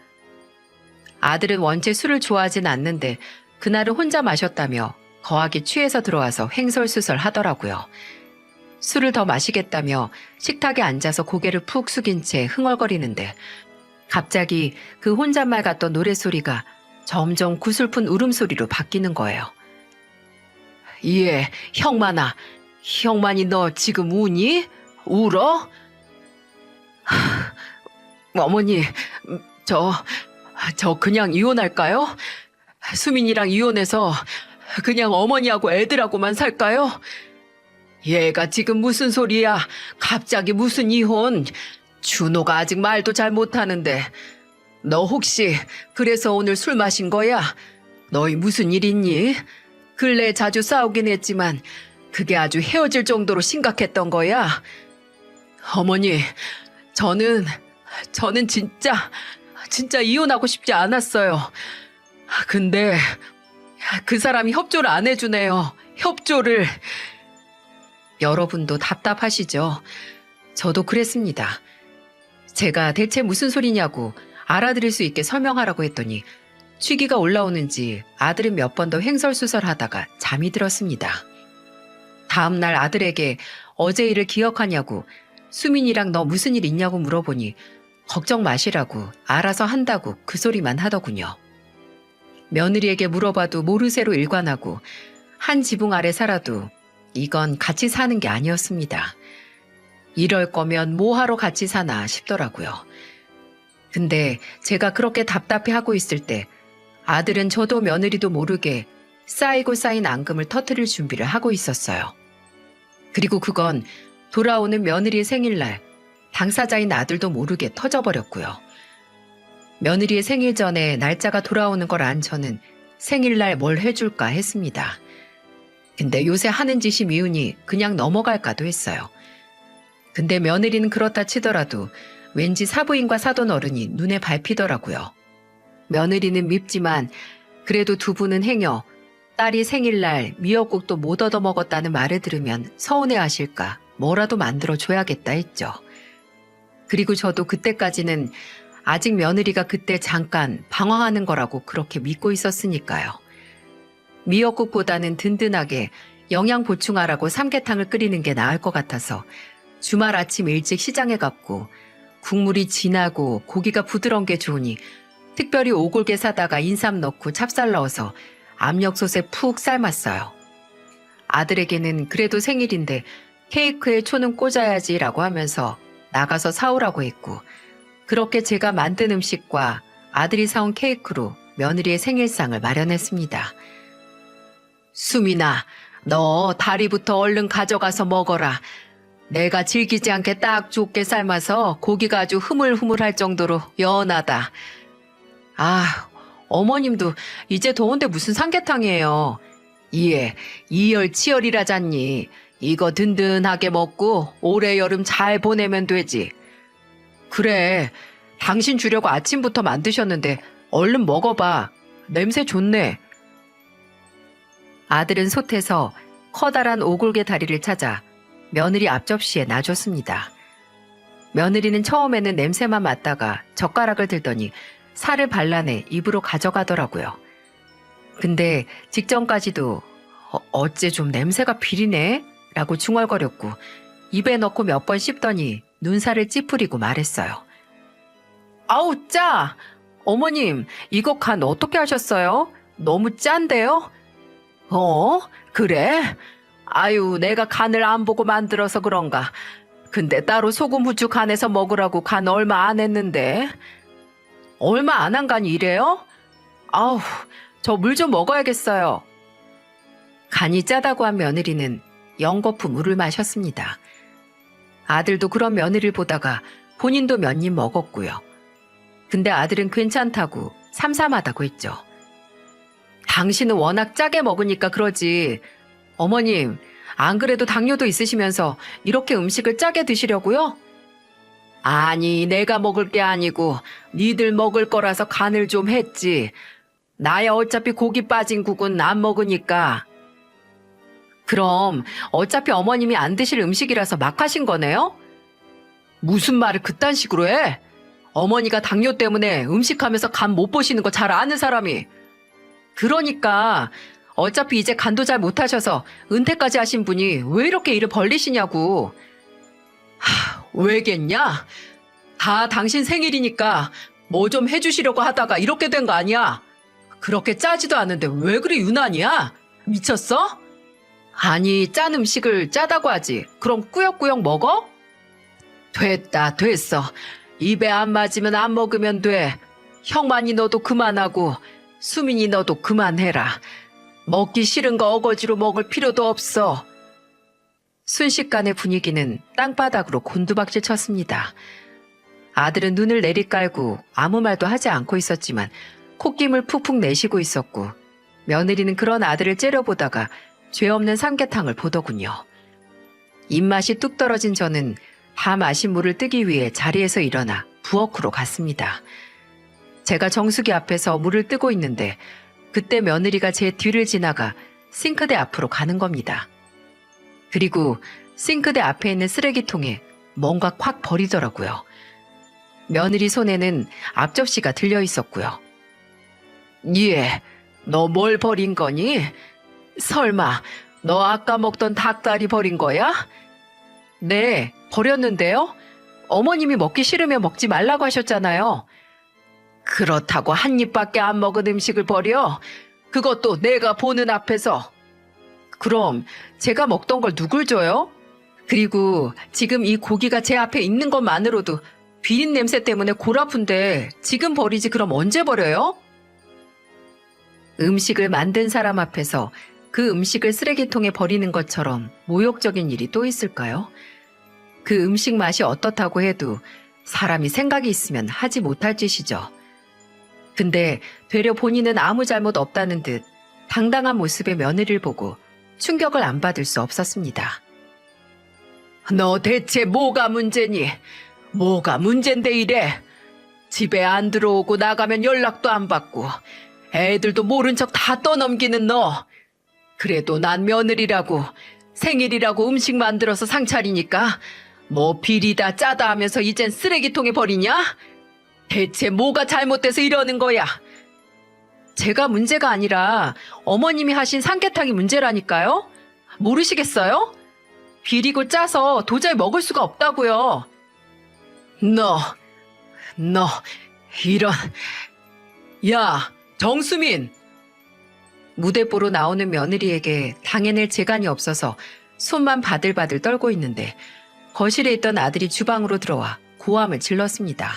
아들은 원체 술을 좋아하진 않는데 그날은 혼자 마셨다며 거하게 취해서 들어와서 횡설수설 하더라고요. 술을 더 마시겠다며 식탁에 앉아서 고개를 푹 숙인 채 흥얼거리는데 갑자기 그 혼잣말 같던 노랫소리가 점점 구슬픈 울음소리로 바뀌는 거예요. 예, 형만아. 형만이 너 지금 우니? 울어? 어머니, 저 그냥 이혼할까요? 수민이랑 이혼해서 그냥 어머니하고 애들하고만 살까요? 얘가 지금 무슨 소리야? 갑자기 무슨 이혼? 준호가 아직 말도 잘 못하는데 너 혹시 그래서 오늘 술 마신 거야? 너희 무슨 일 있니? 근래 자주 싸우긴 했지만 그게 아주 헤어질 정도로 심각했던 거야? 어머니, 저는 진짜 이혼하고 싶지 않았어요. 근데 그 사람이 협조를 안 해주네요. 협조를. 여러분도 답답하시죠? 저도 그랬습니다. 제가 대체 무슨 소리냐고 알아들을 수 있게 설명하라고 했더니 취기가 올라오는지 아들은 몇 번 더 횡설수설하다가 잠이 들었습니다. 다음 날 아들에게 어제 일을 기억하냐고 수민이랑 너 무슨 일 있냐고 물어보니 걱정 마시라고 알아서 한다고 그 소리만 하더군요. 며느리에게 물어봐도 모르쇠로 일관하고 한 지붕 아래 살아도 이건 같이 사는 게 아니었습니다. 이럴 거면 뭐하러 같이 사나 싶더라고요. 근데 제가 그렇게 답답해하고 있을 때 아들은 저도 며느리도 모르게 쌓이고 쌓인 앙금을 터뜨릴 준비를 하고 있었어요. 그리고 그건 돌아오는 며느리의 생일날 당사자인 아들도 모르게 터져버렸고요. 며느리의 생일 전에 날짜가 돌아오는 걸 안 저는 생일날 뭘 해줄까 했습니다. 근데 요새 하는 짓이 미우니 그냥 넘어갈까도 했어요. 근데 며느리는 그렇다 치더라도 왠지 사부인과 사돈 어른이 눈에 밟히더라고요. 며느리는 밉지만 그래도 두 분은 행여 딸이 생일날 미역국도 못 얻어먹었다는 말을 들으면 서운해하실까 뭐라도 만들어줘야겠다 했죠. 그리고 저도 그때까지는 아직 며느리가 그때 잠깐 방황하는 거라고 그렇게 믿고 있었으니까요. 미역국보다는 든든하게 영양 보충하라고 삼계탕을 끓이는 게 나을 것 같아서 주말 아침 일찍 시장에 갔고 국물이 진하고 고기가 부드러운 게 좋으니 특별히 오골계 사다가 인삼 넣고 찹쌀 넣어서 압력솥에 푹 삶았어요. 아들에게는 그래도 생일인데 케이크에 초는 꽂아야지라고 하면서 나가서 사오라고 했고 그렇게 제가 만든 음식과 아들이 사온 케이크로 며느리의 생일상을 마련했습니다. 수민아, 너 다리부터 얼른 가져가서 먹어라. 내가 질기지 않게 딱 좋게 삶아서 고기가 아주 흐물흐물할 정도로 연하다. 아, 어머님도 이제 더운데 무슨 삼계탕이에요. 이에 이열치열이라잖니. 이거 든든하게 먹고 올해 여름 잘 보내면 되지. 그래, 당신 주려고 아침부터 만드셨는데 얼른 먹어봐. 냄새 좋네. 아들은 솥에서 커다란 오골계 다리를 찾아 며느리 앞접시에 놔줬습니다. 며느리는 처음에는 냄새만 맡다가 젓가락을 들더니 살을 발라내 입으로 가져가더라고요. 근데 직전까지도 어째 좀 냄새가 비리네? 라고 중얼거렸고 입에 넣고 몇 번 씹더니 눈살을 찌푸리고 말했어요. 아우 짜! 어머님 이거 간 어떻게 하셨어요? 너무 짠데요? 그래? 아유 내가 간을 안 보고 만들어서 그런가. 근데 따로 소금 후추 간해서 먹으라고 간 얼마 안 했는데. 얼마 안 한 간이 이래요? 아우 저 물 좀 먹어야겠어요. 간이 짜다고 한 며느리는 연거푸 물을 마셨습니다. 아들도 그런 며느리를 보다가 본인도 몇 입 먹었고요. 근데 아들은 괜찮다고 삼삼하다고 했죠. 당신은 워낙 짜게 먹으니까 그러지. 어머님, 안 그래도 당뇨도 있으시면서 이렇게 음식을 짜게 드시려고요? 아니, 내가 먹을 게 아니고 니들 먹을 거라서 간을 좀 했지. 나야 어차피 고기 빠진 국은 안 먹으니까. 그럼 어차피 어머님이 안 드실 음식이라서 막 하신 거네요? 무슨 말을 그딴 식으로 해? 어머니가 당뇨 때문에 음식하면서 간 못 보시는 거 잘 아는 사람이. 그러니까 어차피 이제 간도 잘 못하셔서 은퇴까지 하신 분이 왜 이렇게 일을 벌리시냐고. 왜겠냐? 다 당신 생일이니까 뭐 좀 해주시려고 하다가 이렇게 된 거 아니야? 그렇게 짜지도 않은데 왜 그리 유난이야? 미쳤어? 아니 짠 음식을 짜다고 하지. 그럼 꾸역꾸역 먹어? 됐다 됐어. 입에 안 맞으면 안 먹으면 돼. 형만이 너도 그만하고 수민이 너도 그만해라. 먹기 싫은 거 어거지로 먹을 필요도 없어. 순식간에 분위기는 땅바닥으로 곤두박질 쳤습니다. 아들은 눈을 내리깔고 아무 말도 하지 않고 있었지만 콧김을 푹푹 내쉬고 있었고 며느리는 그런 아들을 째려보다가 죄 없는 삼계탕을 보더군요. 입맛이 뚝 떨어진 저는 다 마신 물을 뜨기 위해 자리에서 일어나 부엌으로 갔습니다. 제가 정수기 앞에서 물을 뜨고 있는데 그때 며느리가 제 뒤를 지나가 싱크대 앞으로 가는 겁니다. 그리고 싱크대 앞에 있는 쓰레기통에 뭔가 콱 버리더라고요. 며느리 손에는 앞접시가 들려 있었고요. 예, 너 뭘 버린 거니? 설마 너 아까 먹던 닭다리 버린 거야? 네, 버렸는데요. 어머님이 먹기 싫으면 먹지 말라고 하셨잖아요. 그렇다고 한 입밖에 안 먹은 음식을 버려? 그것도 내가 보는 앞에서. 그럼 제가 먹던 걸 누굴 줘요? 그리고 지금 이 고기가 제 앞에 있는 것만으로도 비린 냄새 때문에 골 아픈데 지금 버리지 그럼 언제 버려요? 음식을 만든 사람 앞에서 그 음식을 쓰레기통에 버리는 것처럼 모욕적인 일이 또 있을까요? 그 음식 맛이 어떻다고 해도 사람이 생각이 있으면 하지 못할 짓이죠. 근데 되려 본인은 아무 잘못 없다는 듯 당당한 모습의 며느리를 보고 충격을 안 받을 수 없었습니다. 너 대체 뭐가 문제니? 뭐가 문젠데 이래? 집에 안 들어오고 나가면 연락도 안 받고 애들도 모른 척 다 떠넘기는 너. 그래도 난 며느리라고 생일이라고 음식 만들어서 상 차리니까 뭐 비리다 짜다 하면서 이젠 쓰레기통에 버리냐? 대체 뭐가 잘못돼서 이러는 거야? 제가 문제가 아니라 어머님이 하신 삼계탕이 문제라니까요? 모르시겠어요? 비리고 짜서 도저히 먹을 수가 없다고요. 너 이런... 야, 정수민! 무대뽀로 나오는 며느리에게 당해낼 재간이 없어서 손만 바들바들 떨고 있는데 거실에 있던 아들이 주방으로 들어와 고함을 질렀습니다.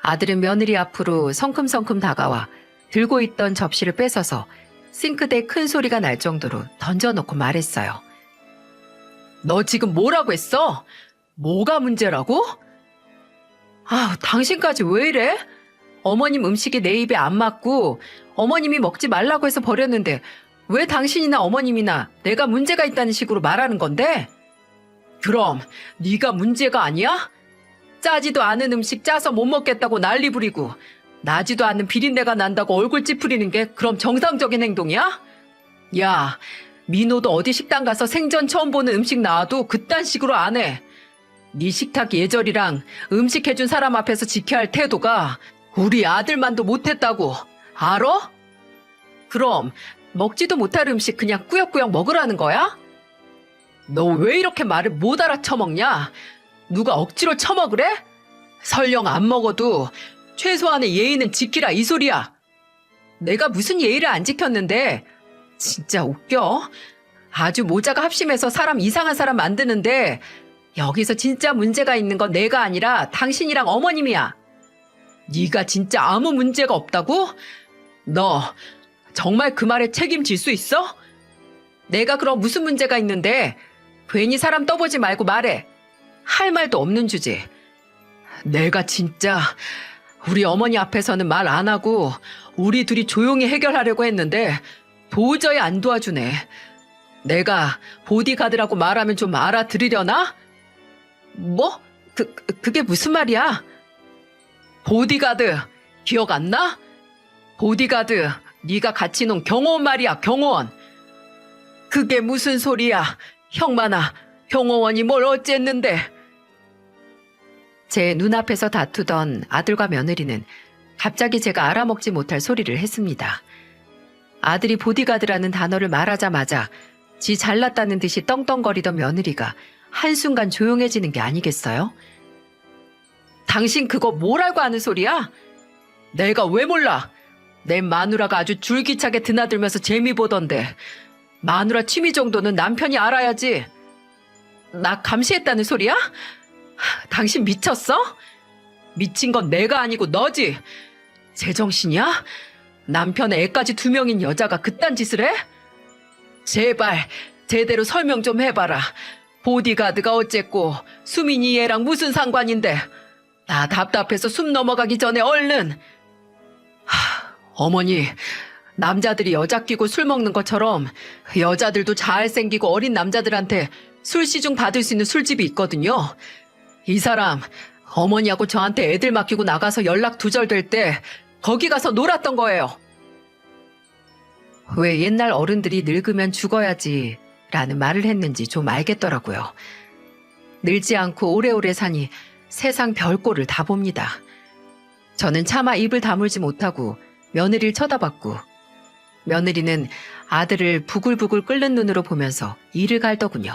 아들은 며느리 앞으로 성큼성큼 다가와 들고 있던 접시를 뺏어서 싱크대에 큰 소리가 날 정도로 던져놓고 말했어요. 너 지금 뭐라고 했어? 뭐가 문제라고? 아우, 당신까지 왜 이래? 어머님 음식이 내 입에 안 맞고 어머님이 먹지 말라고 해서 버렸는데 왜 당신이나 어머님이나 내가 문제가 있다는 식으로 말하는 건데? 그럼 네가 문제가 아니야? 짜지도 않은 음식 짜서 못 먹겠다고 난리 부리고 나지도 않는 비린내가 난다고 얼굴 찌푸리는 게 그럼 정상적인 행동이야? 야, 민호도 어디 식당 가서 생전 처음 보는 음식 나와도 그딴 식으로 안 해. 네 식탁 예절이랑 음식 해준 사람 앞에서 지켜야 할 태도가 우리 아들만도 못했다고. 알아? 그럼 먹지도 못할 음식 그냥 꾸역꾸역 먹으라는 거야? 너 왜 이렇게 말을 못 알아쳐먹냐? 누가 억지로 처먹으래? 설령 안 먹어도 최소한의 예의는 지키라 이 소리야. 내가 무슨 예의를 안 지켰는데. 진짜 웃겨. 아주 모자가 합심해서 사람 이상한 사람 만드는데 여기서 진짜 문제가 있는 건 내가 아니라 당신이랑 어머님이야. 네가 진짜 아무 문제가 없다고? 너 정말 그 말에 책임질 수 있어? 내가 그럼 무슨 문제가 있는데 괜히 사람 떠보지 말고 말해. 할 말도 없는 주제. 내가 진짜 우리 어머니 앞에서는 말 안 하고 우리 둘이 조용히 해결하려고 했는데 도저히 안 도와주네. 내가 보디가드라고 말하면 좀 알아들으려나? 뭐? 그게 무슨 말이야? 보디가드 기억 안 나? 보디가드 네가 같이 논 경호원 말이야, 경호원. 그게 무슨 소리야? 형만아, 경호원이 뭘 어쨌는데. 제 눈앞에서 다투던 아들과 며느리는 갑자기 제가 알아먹지 못할 소리를 했습니다. 아들이 보디가드라는 단어를 말하자마자 지 잘났다는 듯이 떵떵거리던 며느리가 한순간 조용해지는 게 아니겠어요? 당신 그거 뭘 알고 하는 소리야? 내가 왜 몰라? 내 마누라가 아주 줄기차게 드나들면서 재미 보던데 마누라 취미 정도는 남편이 알아야지. 나 감시했다는 소리야? 당신 미쳤어? 미친 건 내가 아니고 너지. 제정신이야? 남편의 애까지 2명인 여자가 그딴 짓을 해? 제발 제대로 설명 좀 해봐라. 보디가드가 어쨌고 수민이 얘랑 무슨 상관인데. 나 답답해서 숨 넘어가기 전에 얼른. 어머니, 남자들이 여자 끼고 술 먹는 것처럼 여자들도 잘생기고 어린 남자들한테 술 시중 받을 수 있는 술집이 있거든요. 이 사람 어머니하고 저한테 애들 맡기고 나가서 연락 두절될 때 거기 가서 놀았던 거예요. 왜 옛날 어른들이 늙으면 죽어야지 라는 말을 했는지 좀 알겠더라고요. 늙지 않고 오래오래 사니 세상 별꼴을 다 봅니다. 저는 차마 입을 다물지 못하고 며느리를 쳐다봤고, 며느리는 아들을 부글부글 끓는 눈으로 보면서 이를 갈더군요.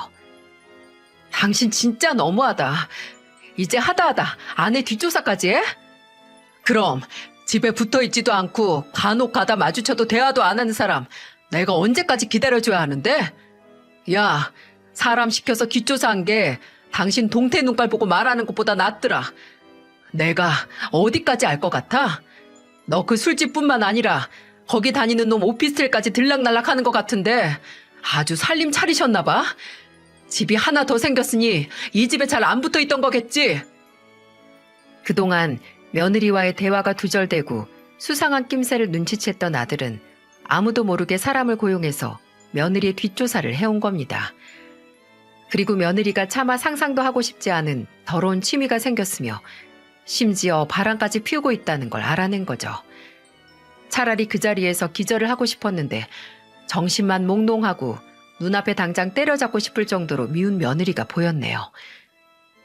당신 진짜 너무하다. 이제 하다하다 아내 뒷조사까지 해? 그럼 집에 붙어있지도 않고 간혹 가다 마주쳐도 대화도 안 하는 사람 내가 언제까지 기다려줘야 하는데? 야, 사람 시켜서 뒷조사한 게 당신 동태 눈깔 보고 말하는 것보다 낫더라. 내가 어디까지 알 것 같아? 너 그 술집뿐만 아니라 거기 다니는 놈 오피스텔까지 들락날락 하는 것 같은데 아주 살림 차리셨나 봐. 집이 하나 더 생겼으니 이 집에 잘 안 붙어 있던 거겠지? 그동안 며느리와의 대화가 두절되고 수상한 낌새를 눈치챘던 아들은 아무도 모르게 사람을 고용해서 며느리의 뒷조사를 해온 겁니다. 그리고 며느리가 차마 상상도 하고 싶지 않은 더러운 취미가 생겼으며 심지어 바람까지 피우고 있다는 걸 알아낸 거죠. 차라리 그 자리에서 기절을 하고 싶었는데 정신만 몽롱하고 눈앞에 당장 때려잡고 싶을 정도로 미운 며느리가 보였네요.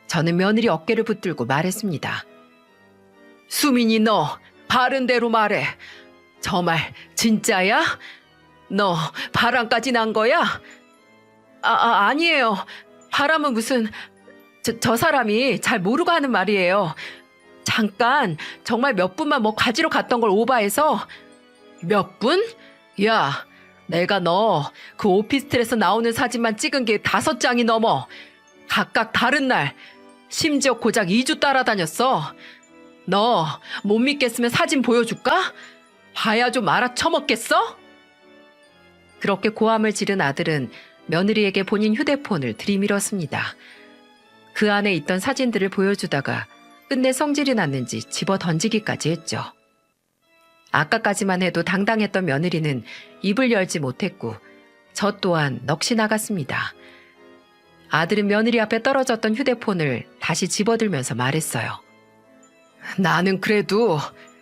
저는 며느리 어깨를 붙들고 말했습니다. 수민이 너 바른 대로 말해. 저 말 진짜야? 너 바람까지 난 거야? 아니에요. 바람은 무슨... 저 사람이 잘 모르고 하는 말이에요. 잠깐 정말 몇 분만 뭐 가지러 갔던 걸 오바해서. 몇 분? 야, 내가 너 그 오피스텔에서 나오는 사진만 찍은 게 5장이 넘어. 각각 다른 날, 심지어 고작 2주 따라다녔어. 너 못 믿겠으면 사진 보여줄까? 봐야 좀 알아쳐먹겠어? 그렇게 고함을 지른 아들은 며느리에게 본인 휴대폰을 들이밀었습니다. 그 안에 있던 사진들을 보여주다가 끝내 성질이 났는지 집어 던지기까지 했죠. 아까까지만 해도 당당했던 며느리는 입을 열지 못했고 저 또한 넋이 나갔습니다. 아들은 며느리 앞에 떨어졌던 휴대폰을 다시 집어들면서 말했어요. 나는 그래도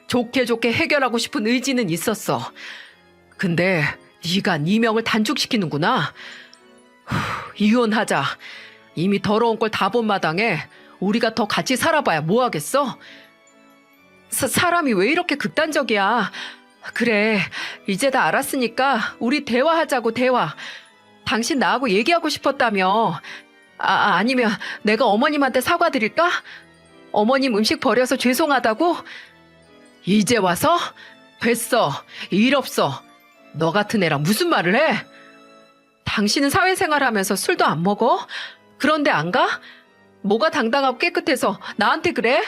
좋게 해결하고 싶은 의지는 있었어. 근데 네가 네 명을 단축시키는구나. 이혼하자. 이미 더러운 걸 다 본 마당에 우리가 더 같이 살아봐야 뭐하겠어? 사람이 왜 이렇게 극단적이야? 그래, 이제 다 알았으니까 우리 대화하자고, 대화. 당신 나하고 얘기하고 싶었다며. 아니면 내가 어머님한테 사과드릴까? 어머님 음식 버려서 죄송하다고? 이제 와서? 됐어. 일 없어. 너 같은 애랑 무슨 말을 해? 당신은 사회생활하면서 술도 안 먹어? 그런데 안 가? 뭐가 당당하고 깨끗해서 나한테 그래?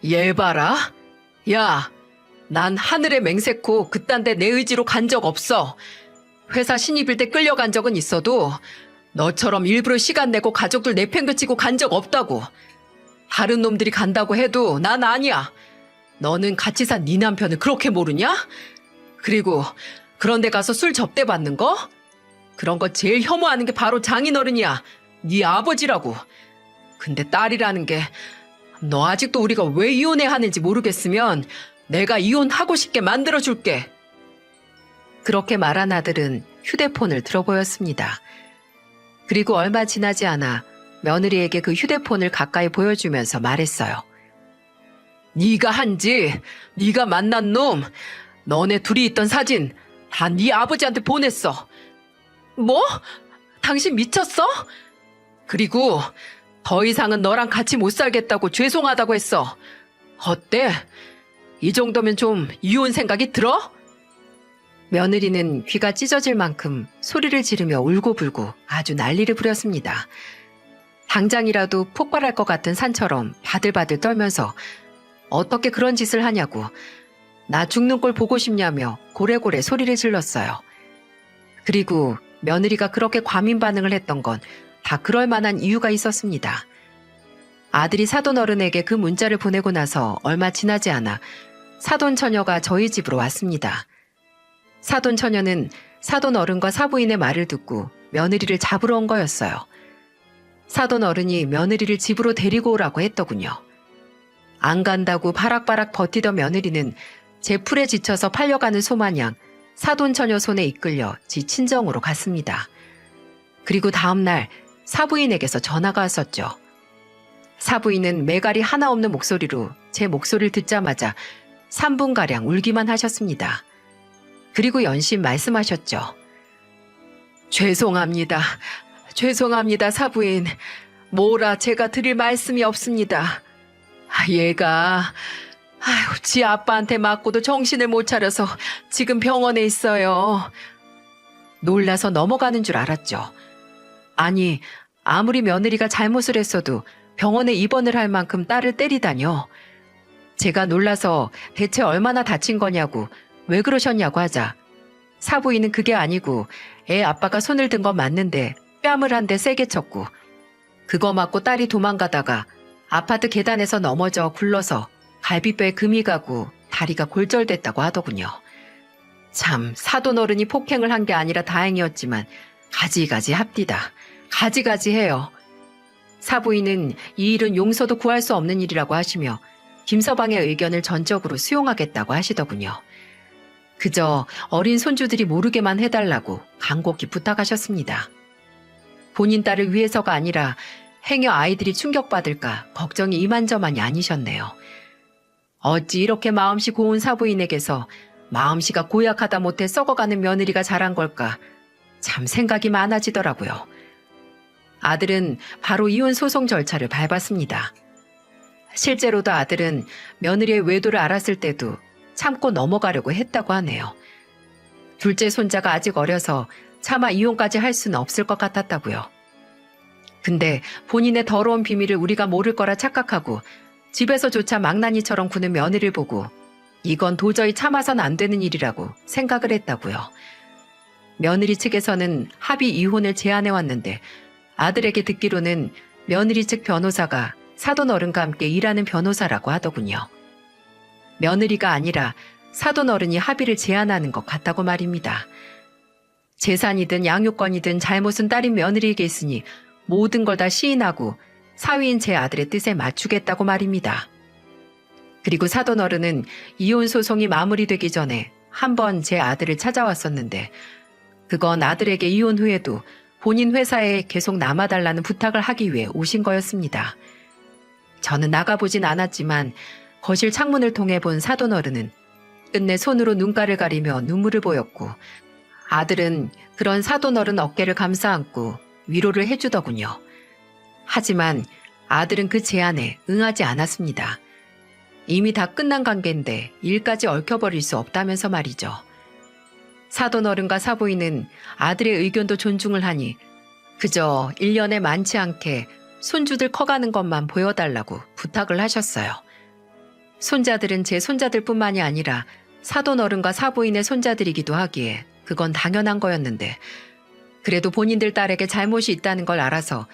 얘 봐라. 야, 난 하늘에 맹세코 그딴 데 내 의지로 간 적 없어. 회사 신입일 때 끌려간 적은 있어도 너처럼 일부러 시간 내고 가족들 내팽개치고 간 적 없다고. 다른 놈들이 간다고 해도 난 아니야. 너는 같이 산 네 남편을 그렇게 모르냐? 그리고 그런 데 가서 술 접대 받는 거? 그런 거 제일 혐오하는 게 바로 장인어른이야. 네 아버지라고. 근데 딸이라는 게 너 아직도 우리가 왜 이혼해야 하는지 모르겠으면 내가 이혼하고 싶게 만들어줄게. 그렇게 말한 아들은 휴대폰을 들어보였습니다. 그리고 얼마 지나지 않아 며느리에게 그 휴대폰을 가까이 보여주면서 말했어요. 네가 한지, 네가 만난 놈, 너네 둘이 있던 사진 다 네 아버지한테 보냈어. 뭐? 당신 미쳤어? 그리고 더 이상은 너랑 같이 못 살겠다고 죄송하다고 했어. 어때? 이 정도면 좀 이혼 생각이 들어? 며느리는 귀가 찢어질 만큼 소리를 지르며 울고불고 아주 난리를 부렸습니다. 당장이라도 폭발할 것 같은 산처럼 바들바들 떨면서 어떻게 그런 짓을 하냐고, 나 죽는 꼴 보고 싶냐며 고래고래 소리를 질렀어요. 그리고 며느리가 그렇게 과민 반응을 했던 건 다 그럴 만한 이유가 있었습니다. 아들이 사돈 어른에게 그 문자를 보내고 나서 얼마 지나지 않아 사돈 처녀가 저희 집으로 왔습니다. 사돈 처녀는 사돈 어른과 사부인의 말을 듣고 며느리를 잡으러 온 거였어요. 사돈 어른이 며느리를 집으로 데리고 오라고 했더군요. 안 간다고 바락바락 버티던 며느리는 제 풀에 지쳐서 팔려가는 소마냥 사돈 처녀 손에 이끌려 지 친정으로 갔습니다. 그리고 다음날 사부인에게서 전화가 왔었죠. 사부인은 매갈이 하나 없는 목소리로 제 목소리를 듣자마자 3분가량 울기만 하셨습니다. 그리고 연신 말씀하셨죠. 죄송합니다. 죄송합니다, 사부인. 뭐라 제가 드릴 말씀이 없습니다. 얘가 지 아빠한테 맞고도 정신을 못 차려서 지금 병원에 있어요. 놀라서 넘어가는 줄 알았죠. 아니, 아무리 며느리가 잘못을 했어도 병원에 입원을 할 만큼 딸을 때리다뇨. 제가 놀라서 대체 얼마나 다친 거냐고, 왜 그러셨냐고 하자 사부인은 그게 아니고 애 아빠가 손을 든 건 맞는데 뺨을 한 대 세게 쳤고 그거 맞고 딸이 도망가다가 아파트 계단에서 넘어져 굴러서 갈비뼈에 금이 가고 다리가 골절됐다고 하더군요. 참, 사돈 어른이 폭행을 한 게 아니라 다행이었지만 가지가지 합디다. 가지가지 해요. 사부인은 이 일은 용서도 구할 수 없는 일이라고 하시며 김서방의 의견을 전적으로 수용하겠다고 하시더군요. 그저 어린 손주들이 모르게만 해달라고 간곡히 부탁하셨습니다. 본인 딸을 위해서가 아니라 행여 아이들이 충격받을까 걱정이 이만저만이 아니셨네요. 어찌 이렇게 마음씨 고운 사부인에게서 마음씨가 고약하다 못해 썩어가는 며느리가 자란 걸까 참 생각이 많아지더라고요. 아들은 바로 이혼 소송 절차를 밟았습니다. 실제로도 아들은 며느리의 외도를 알았을 때도 참고 넘어가려고 했다고 하네요. 둘째 손자가 아직 어려서 차마 이혼까지 할 수는 없을 것 같았다고요. 근데 본인의 더러운 비밀을 우리가 모를 거라 착각하고 집에서조차 망나니처럼 구는 며느리를 보고 이건 도저히 참아선 안 되는 일이라고 생각을 했다고요. 며느리 측에서는 합의 이혼을 제안해왔는데 아들에게 듣기로는 며느리 측 변호사가 사돈 어른과 함께 일하는 변호사라고 하더군요. 며느리가 아니라 사돈 어른이 합의를 제안하는 것 같다고 말입니다. 재산이든 양육권이든 잘못은 딸인 며느리에게 있으니 모든 걸 다 시인하고 사위인 제 아들의 뜻에 맞추겠다고 말입니다. 그리고 사돈 어른은 이혼 소송이 마무리되기 전에 한 번 제 아들을 찾아왔었는데 그건 아들에게 이혼 후에도 본인 회사에 계속 남아달라는 부탁을 하기 위해 오신 거였습니다. 저는 나가보진 않았지만 거실 창문을 통해 본 사돈 어른은 끝내 손으로 눈가를 가리며 눈물을 보였고 아들은 그런 사돈 어른 어깨를 감싸 안고 위로를 해주더군요. 하지만 아들은 그 제안에 응하지 않았습니다. 이미 다 끝난 관계인데 일까지 얽혀버릴 수 없다면서 말이죠. 사돈 어른과 사부인은 아들의 의견도 존중을 하니 그저 1년에 많지 않게 손주들 커가는 것만 보여달라고 부탁을 하셨어요. 손자들은 제 손자들뿐만이 아니라 사돈 어른과 사부인의 손자들이기도 하기에 그건 당연한 거였는데 그래도 본인들 딸에게 잘못이 있다는 걸 알아서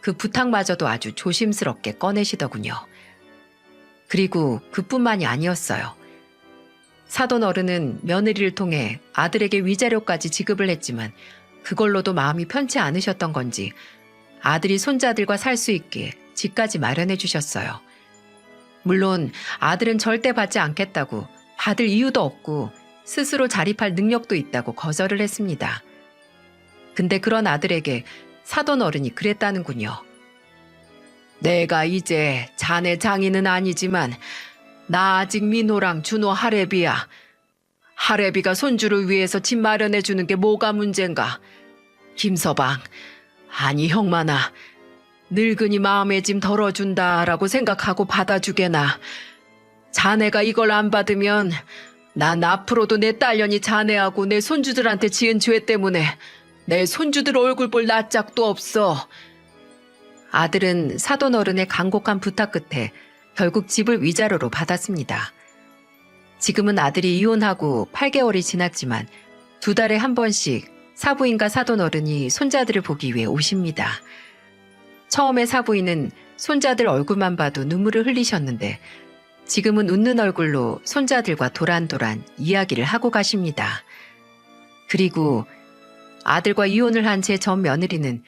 그 부탁마저도 아주 조심스럽게 꺼내시더군요. 그리고 그뿐만이 아니었어요. 사돈 어른은 며느리를 통해 아들에게 위자료까지 지급을 했지만 그걸로도 마음이 편치 않으셨던 건지 아들이 손자들과 살 수 있게 집까지 마련해 주셨어요. 물론 아들은 절대 받지 않겠다고 받을 이유도 없고 스스로 자립할 능력도 있다고 거절을 했습니다. 근데 그런 아들에게 사돈 어른이 그랬다는군요. 내가 이제 자네 장인은 아니지만 나 아직 민호랑 준호 하래비야. 하래비가 손주를 위해서 집 마련해 주는 게 뭐가 문제인가. 김서방, 아니 형만아. 늙은이 마음의 짐 덜어준다라고 생각하고 받아주게나. 자네가 이걸 안 받으면 난 앞으로도 내 딸년이 자네하고 내 손주들한테 지은 죄 때문에 내 손주들 얼굴 볼 낯짝도 없어. 아들은 사돈 어른의 간곡한 부탁 끝에 결국 집을 위자료로 받았습니다. 지금은 아들이 이혼하고 8개월이 지났지만 2달에 한 번씩 사부인과 사돈 어른이 손자들을 보기 위해 오십니다. 처음에 사부인은 손자들 얼굴만 봐도 눈물을 흘리셨는데 지금은 웃는 얼굴로 손자들과 도란도란 이야기를 하고 가십니다. 그리고 아들과 이혼을 한 제 전 며느리는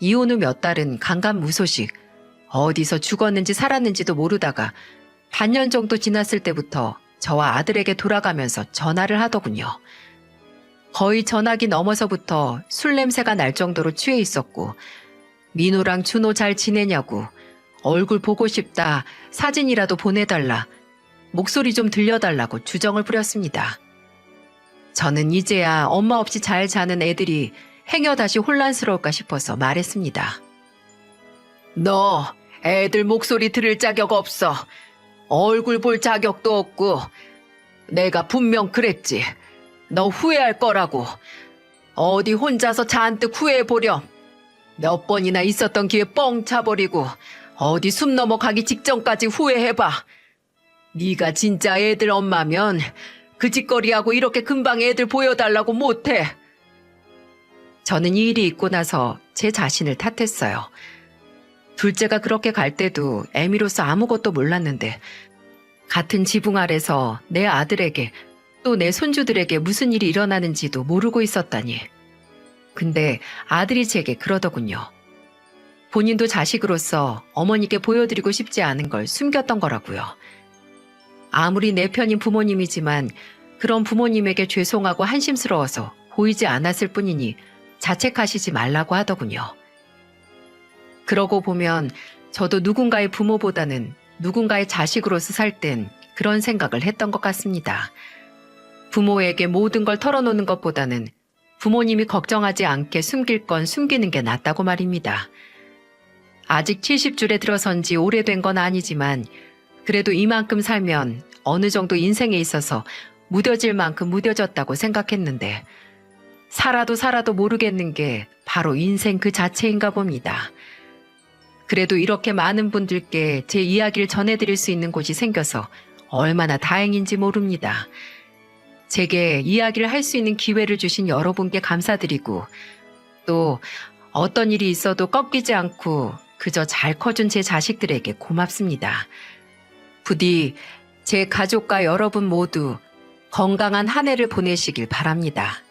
이혼 후 몇 달은 간간무소식 어디서 죽었는지 살았는지도 모르다가 반년 정도 지났을 때부터 저와 아들에게 돌아가면서 전화를 하더군요. 거의 전화기 넘어서부터 술 냄새가 날 정도로 취해 있었고 민호랑 준호 잘 지내냐고 얼굴 보고 싶다 사진이라도 보내달라 목소리 좀 들려달라고 주정을 부렸습니다. 저는 이제야 엄마 없이 잘 자는 애들이 행여 다시 혼란스러울까 싶어서 말했습니다. 너 애들 목소리 들을 자격 없어. 얼굴 볼 자격도 없고 내가 분명 그랬지. 너 후회할 거라고. 어디 혼자서 잔뜩 후회해보렴. 몇 번이나 있었던 기회 뻥 차버리고 어디 숨 넘어가기 직전까지 후회해봐. 네가 진짜 애들 엄마면 그 짓거리하고 이렇게 금방 애들 보여달라고 못해. 저는 이 일이 있고 나서 제 자신을 탓했어요. 둘째가 그렇게 갈 때도 애미로서 아무것도 몰랐는데 같은 지붕 아래서 내 아들에게 또 내 손주들에게 무슨 일이 일어나는지도 모르고 있었다니. 근데 아들이 제게 그러더군요. 본인도 자식으로서 어머니께 보여드리고 싶지 않은 걸 숨겼던 거라고요. 아무리 내 편인 부모님이지만 그런 부모님에게 죄송하고 한심스러워서 보이지 않았을 뿐이니 자책하시지 말라고 하더군요. 그러고 보면 저도 누군가의 부모보다는 누군가의 자식으로서 살 땐 그런 생각을 했던 것 같습니다. 부모에게 모든 걸 털어놓는 것보다는 부모님이 걱정하지 않게 숨길 건 숨기는 게 낫다고 말입니다. 아직 70줄에 들어선 지 오래된 건 아니지만 그래도 이만큼 살면 어느 정도 인생에 있어서 무뎌질 만큼 무뎌졌다고 생각했는데 살아도 모르겠는 게 바로 인생 그 자체인가 봅니다. 그래도 이렇게 많은 분들께 제 이야기를 전해드릴 수 있는 곳이 생겨서 얼마나 다행인지 모릅니다. 제게 이야기를 할 수 있는 기회를 주신 여러분께 감사드리고 또 어떤 일이 있어도 꺾이지 않고 그저 잘 커준 제 자식들에게 고맙습니다. 부디 제 가족과 여러분 모두 건강한 한 해를 보내시길 바랍니다.